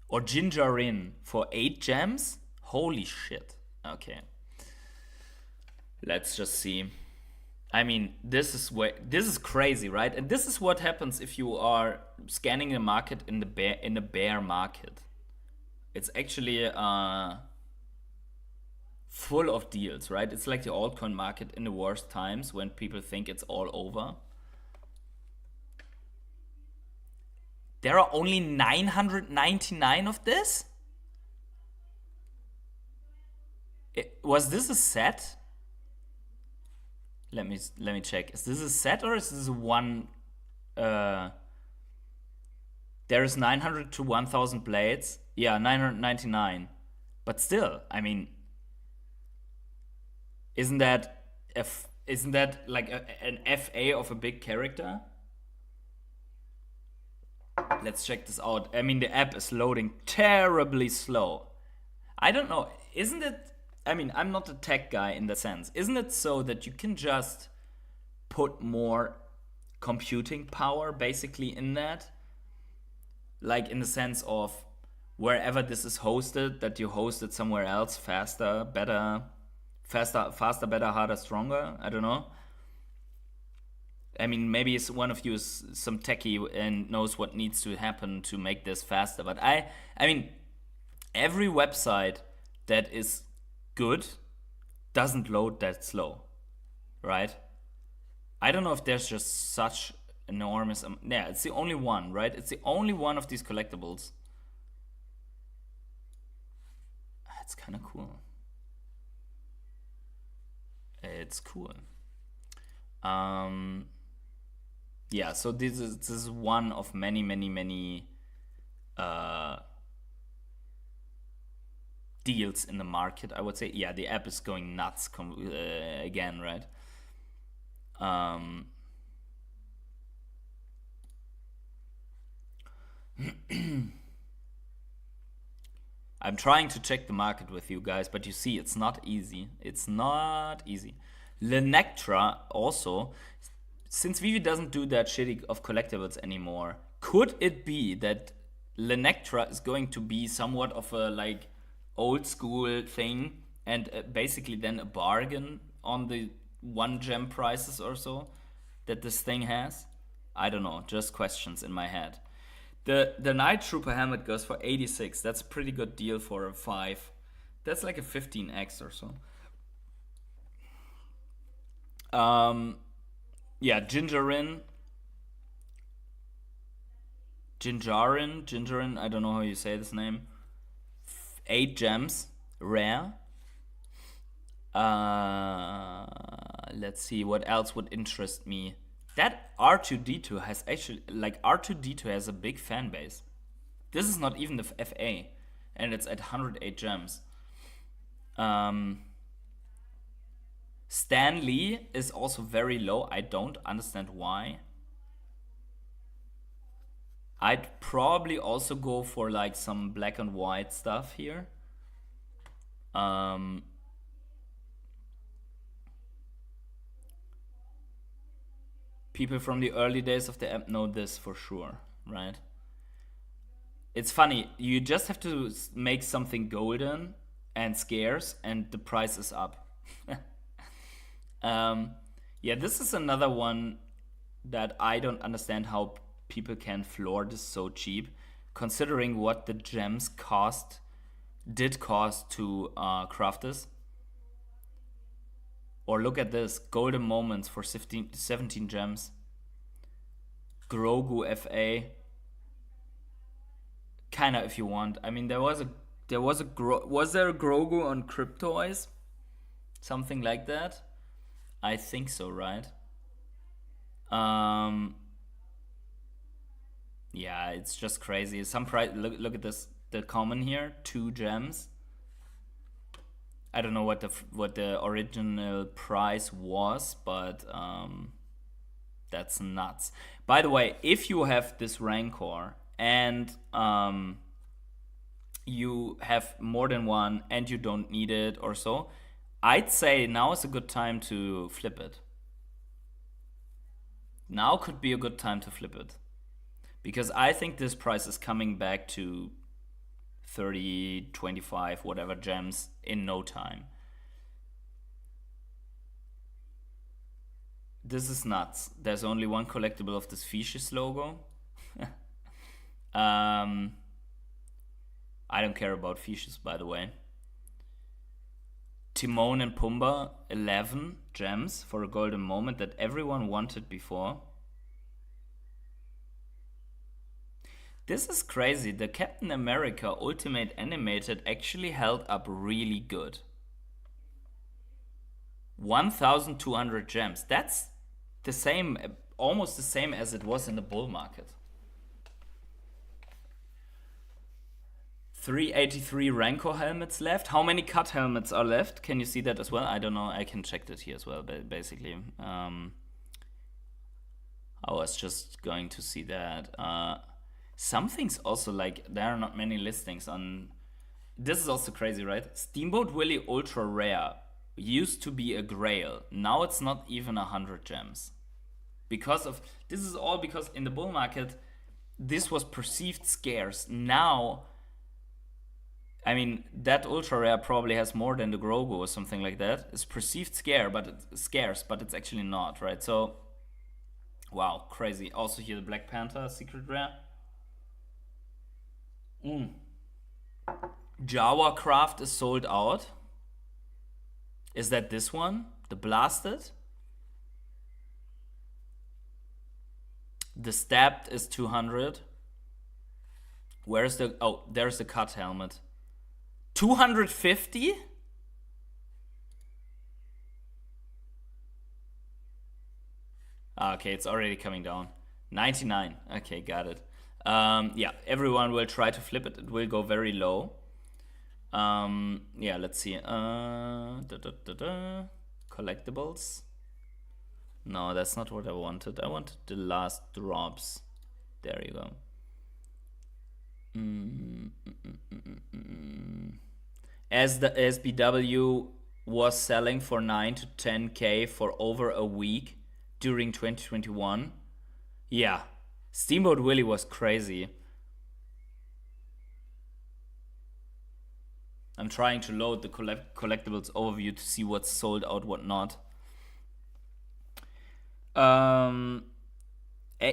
Or Jinjarin for 8 gems? Holy shit. Okay. Let's just see. I mean, this is crazy, right? And this is what happens if you are scanning the market in a bear market. It's actually full of deals, right? It's like the altcoin market in the worst times when people think it's all over. There are only 999 of this? Was this a set? Let me check. Is this a set or is this a one? There is 900 to 1,000 blades. Yeah, 999. But still, I mean, isn't that like an FA of a big character? Let's check this out. I mean, the app is loading terribly slow. I don't know. Isn't it? I mean, I'm not a tech guy in that sense. Isn't it so that you can just put more computing power basically in that? Like in the sense of wherever this is hosted, that you host it somewhere else faster, better, better, harder, stronger. I don't know. I mean, maybe one of you is some techie and knows what needs to happen to make this faster. But I mean, every website that is good doesn't load that slow, right? I don't know if there's just such enormous. Yeah, it's the only one, right? It's the only one of these collectibles. It's kind of cool. It's cool. Yeah, so this is one of many deals in the market, I would say. Yeah, the app is going nuts again, right? I'm trying to check the market with you guys, but you see, it's not easy. It's not easy. Lenectra also, since VeVe doesn't do that shitty of collectibles anymore, could it be that Lenectra is going to be somewhat of a like old school thing and basically then a bargain on the 1 gem prices or so that this thing has? I don't know, just questions in my head. The Night Trooper helmet goes for 86. That's a pretty good deal for a 5. That's like a 15x or so. Yeah, Jinjarin, I don't know how you say this name. 8 gems, rare. Let's see what else would interest me. That R2D2 has actually, like, R2D2 has a big fan base. This is not even the FA, and it's at 108 gems. Stan Lee is also very low. I don't understand why. I'd probably also go for like some black and white stuff here. People from the early days of the app know this for sure, right? It's funny, you just have to make something golden and scarce and the price is up. Yeah, this is another one that I don't understand how people can floor this so cheap, considering what the gems cost did cost to craft this. Or look at this, golden moments for 17 gems. Grogu FA. Kinda if you want. I mean, was there a Grogu on Cryptoids? Something like that? I think so, right? Yeah, it's just crazy. Some price. Look at this. The common here, 2 gems. I don't know what the original price was, but that's nuts. By the way, if you have this Rancor and you have more than one and you don't need it or so, I'd say now is a good time to flip it. Now could be a good time to flip it. Because I think this price is coming back to 30, 25, whatever gems in no time. This is nuts. There's only one collectible of this Fishes logo. I don't care about Fishes, by the way. Timon and Pumbaa, 11 gems for a golden moment that everyone wanted before. This is crazy. The Captain America Ultimate Animated actually held up really good. 1,200 gems. That's the same, almost the same as it was in the bull market. 383 Rancor helmets left. How many cut helmets are left? Can you see that as well? I don't know. I can check that here as well, basically. I was just going to see that. Some things also, like, there are not many listings on... This is also crazy, right? Steamboat Willie Ultra Rare used to be a grail. Now it's not even 100 gems. This is all because in the bull market, this was perceived scarce. Now, I mean, that Ultra Rare probably has more than the Grogu or something like that. It's perceived scarce, but it's actually not, right? So, wow, crazy. Also here, the Black Panther Secret Rare. Jawa Craft is sold out. Is that this one? The Blasted? The Stabbed is 200. Where's the... Oh, there's the cut helmet. 250? Okay, it's already coming down. 99. Okay, got it. Yeah, everyone will try to flip it. It will go very low. Yeah, let's see. Collectibles. No, that's not what I wanted. I wanted the last drops. There you go. As the SBW was selling for 9 to 10k for over a week during 2021. Yeah. Steamboat Willie was crazy. I'm trying to load the collectibles overview to see what's sold out, what not.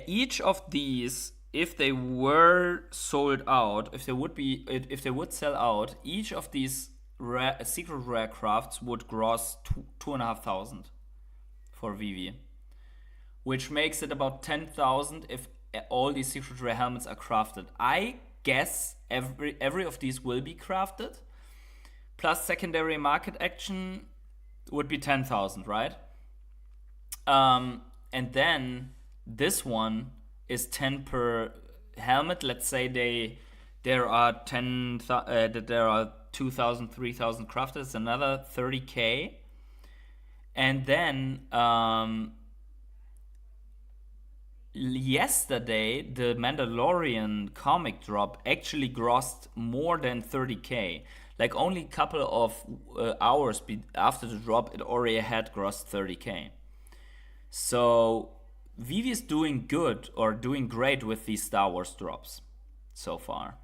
Each of these, if they were sold out, if they would sell out, each of these secret rare crafts would gross 2,500 for VeVe, which makes it about 10,000 if all these secret rare helmets are crafted. I guess every of these will be crafted. Plus secondary market action would be 10,000, right? And then this one is 10 per helmet. Let's say there are 2,000, 3,000 crafted. Another 30k, and then yesterday the Mandalorian comic drop actually grossed more than 30k. Like only a couple of hours after the drop, it already had grossed 30k. So VeVe is doing good or doing great with these Star Wars drops so far.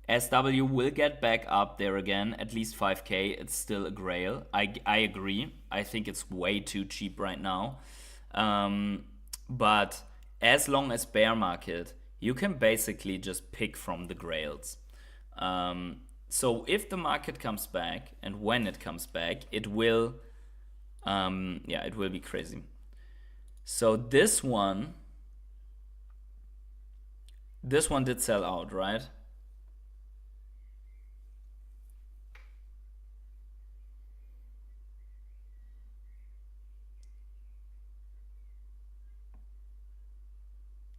SW will get back up there again, at least 5k. It's still a grail. I agree. I think it's way too cheap right now. But as long as bear market, you can basically just pick from the grails. So if the market comes back, and when it comes back, it will, it will be crazy. So this one did sell out, right?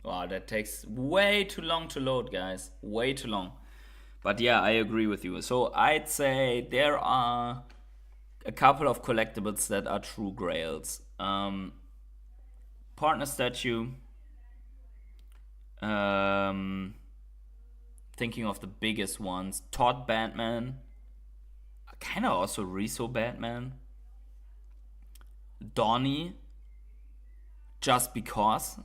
Wow, that takes way too long to load, guys. Way too long. But yeah, I agree with you. So I'd say there are a couple of collectibles that are true grails. Partner statue. Thinking of the biggest ones. Todd Batman. Kind of also Riso Batman. Donnie. Just because.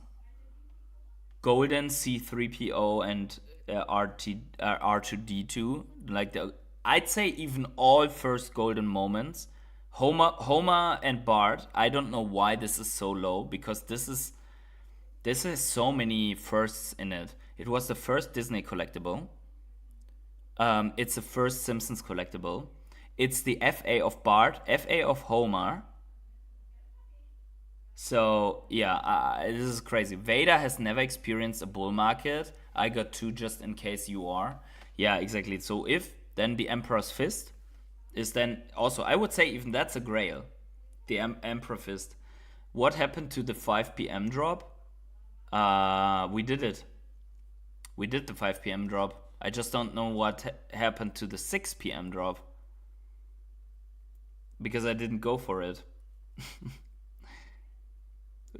Golden C3PO and R2D2, like I'd say even all first golden moments. Homer and Bart. I don't know why this is so low, because this is so many firsts in it. It was the first Disney collectible. It's the first Simpsons collectible. It's the FA of Bart, FA of Homer. So yeah, this is crazy. Vader has never experienced a bull market. I got two just in case you are. Yeah, exactly. So if then the Emperor's Fist is then also, I would say even that's a grail. The Emperor Fist. What happened to the 5 p.m. drop? We did it. We did the 5 p.m. drop. I just don't know what happened to the 6 p.m. drop, because I didn't go for it.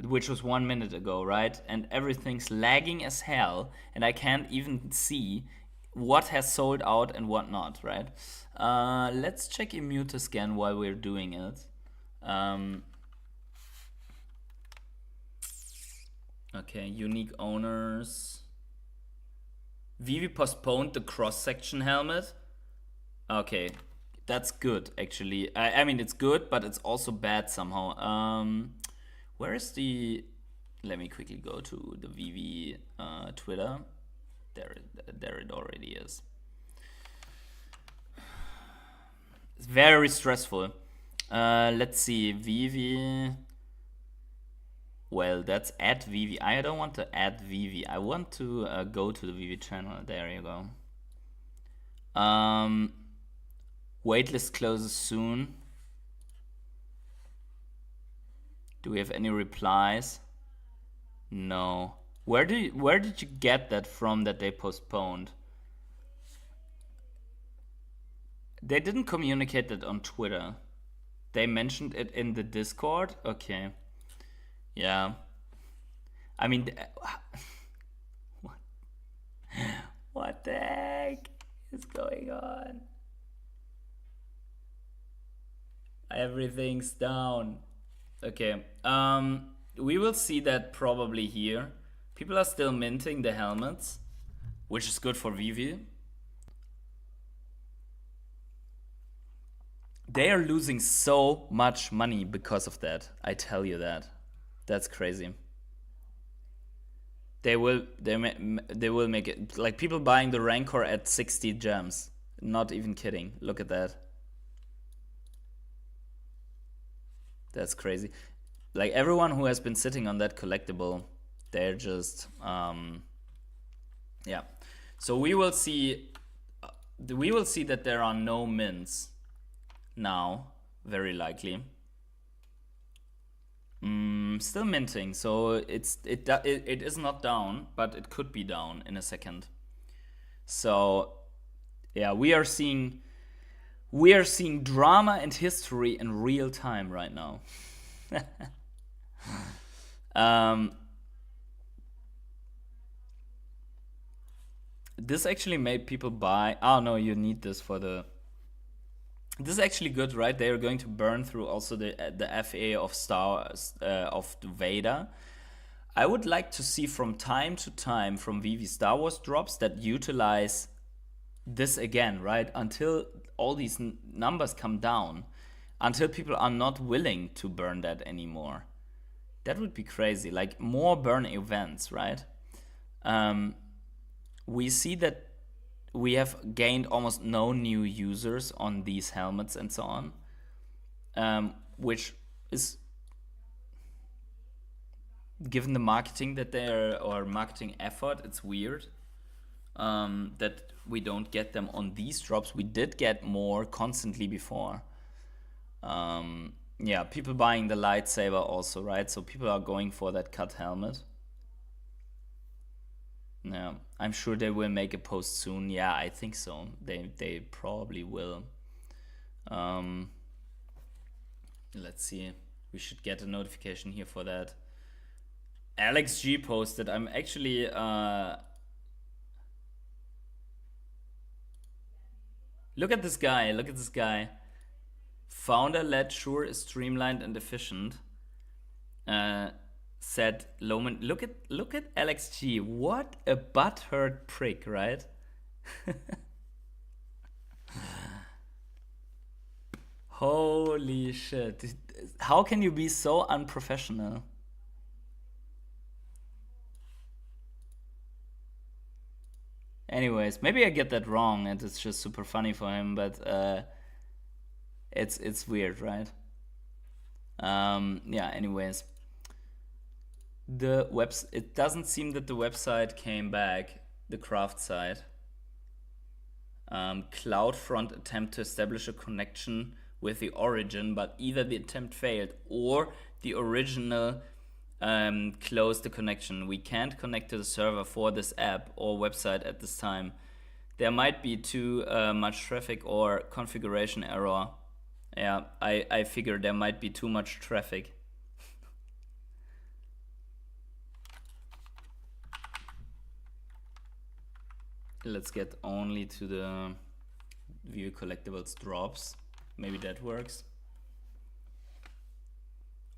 Which was 1 minute ago, right? And everything's lagging as hell, and I can't even see what has sold out and what not, right? Let's check Immutus scan while we're doing it. Okay, unique owners. VeVe postponed the cross-section helmet. Okay, that's good, actually. I mean, it's good, but it's also bad somehow. Where is the... Let me quickly go to the VeVe Twitter. There it already is. It's very stressful. Let's see, VeVe... Well, that's at VeVe. I don't want to add VeVe. I want to go to the VeVe channel. There you go. Waitlist closes soon. Do we have any replies? No. Where did you get that from, that they postponed? They didn't communicate that on Twitter. They mentioned it in the Discord? Okay. Yeah. I mean, what the heck is going on? Everything's down. Okay. We will see that probably here. People are still minting the helmets, which is good for VeVe. They are losing so much money because of that. I tell you that. That's crazy. They will make it like people buying the Rancor at 60 gems. Not even kidding. Look at that. That's crazy. Like everyone who has been sitting on that collectible, they're just yeah. So we will see that there are no mints now, very likely. Still minting, so it is not down, but it could be down in a second. So yeah, we are seeing drama and history in real time right now. This actually made people buy. Oh no, you need this for the. This is actually good, right? They are going to burn through also the FA of of Vader. I would like to see from time to time from VeVe Star Wars drops that utilize this again, right? Until all these numbers come down, until people are not willing to burn that anymore. That would be crazy. Like more burn events, right? We see that we have gained almost no new users on these helmets and so on, which is, given the marketing that they're, or marketing effort, it's weird that we don't get them on these drops. We did get more constantly before. Yeah, people buying the lightsaber also, right? So people are going for that cut helmet. Yeah, I'm sure they will make a post soon. Yeah, I think so. They probably will. Let's see. We should get a notification here for that. Alex G posted. I'm actually look at this guy. Look at this guy. Founder-led sure is streamlined and efficient. Said Loman. Look at Alex G. What a butthurt prick, right? Holy shit. How can you be so unprofessional? Anyways, maybe I get that wrong and it's just super funny for him, but it's weird, right? Yeah, anyways. It doesn't seem that the website came back, the craft site. CloudFront attempt to establish a connection with the origin, but either the attempt failed or the original closed the connection. We can't connect to the server for this app or website at this time. There might be too much traffic or configuration error. Yeah, I figured there might be too much traffic. Let's get only to the VeVe Collectibles drops. Maybe that works.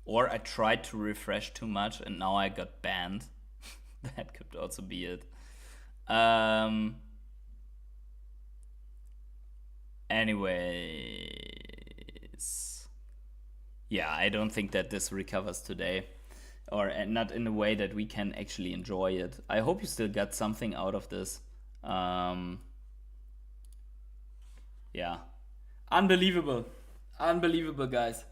Or I tried to refresh too much and now I got banned. That could also be it. Anyways. Yeah, I don't think that this recovers today. Or not in a way that we can actually enjoy it. I hope you still got something out of this. Yeah, unbelievable, guys.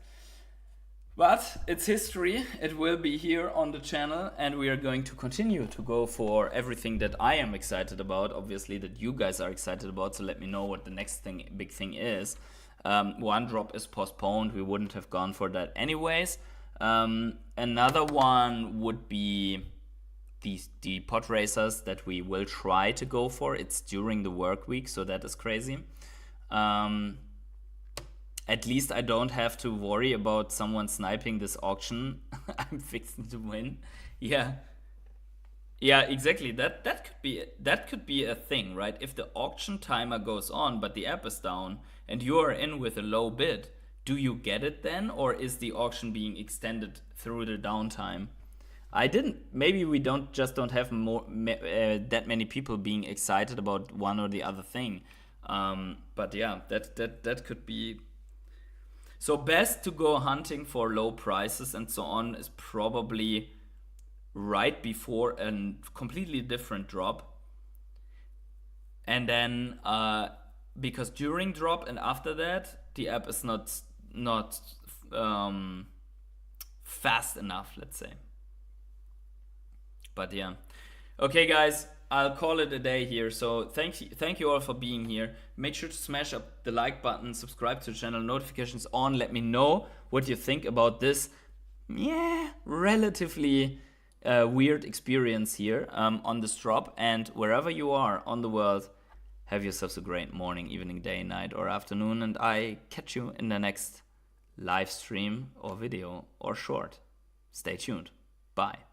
But it's history. It will be here on the channel, and we are going to continue to go for everything that I am excited about, obviously that you guys are excited about. So let me know what the next big thing is. One drop is postponed. We wouldn't have gone for that anyways. Another one would be the pod racers that we will try to go for. It's during the work week, so that is crazy. At least I don't have to worry about someone sniping this auction. I'm fixing to win. Yeah, exactly. That could be a thing, right? If the auction timer goes on but the app is down and you are in with a low bid, do you get it then, or is the auction being extended through the downtime? Maybe we don't have that many people being excited about one or the other thing. But yeah, that could be. So best to go hunting for low prices and so on is probably right before a completely different drop. And then because during drop and after that, the app is not fast enough, let's say. But yeah. Okay, guys, I'll call it a day here. So thank you all for being here. Make sure to smash up the like button, subscribe to the channel, notifications on. Let me know what you think about this, relatively weird experience here on this drop. And wherever you are on the world, have yourselves a great morning, evening, day, night, or afternoon. And I catch you in the next live stream or video or short. Stay tuned. Bye.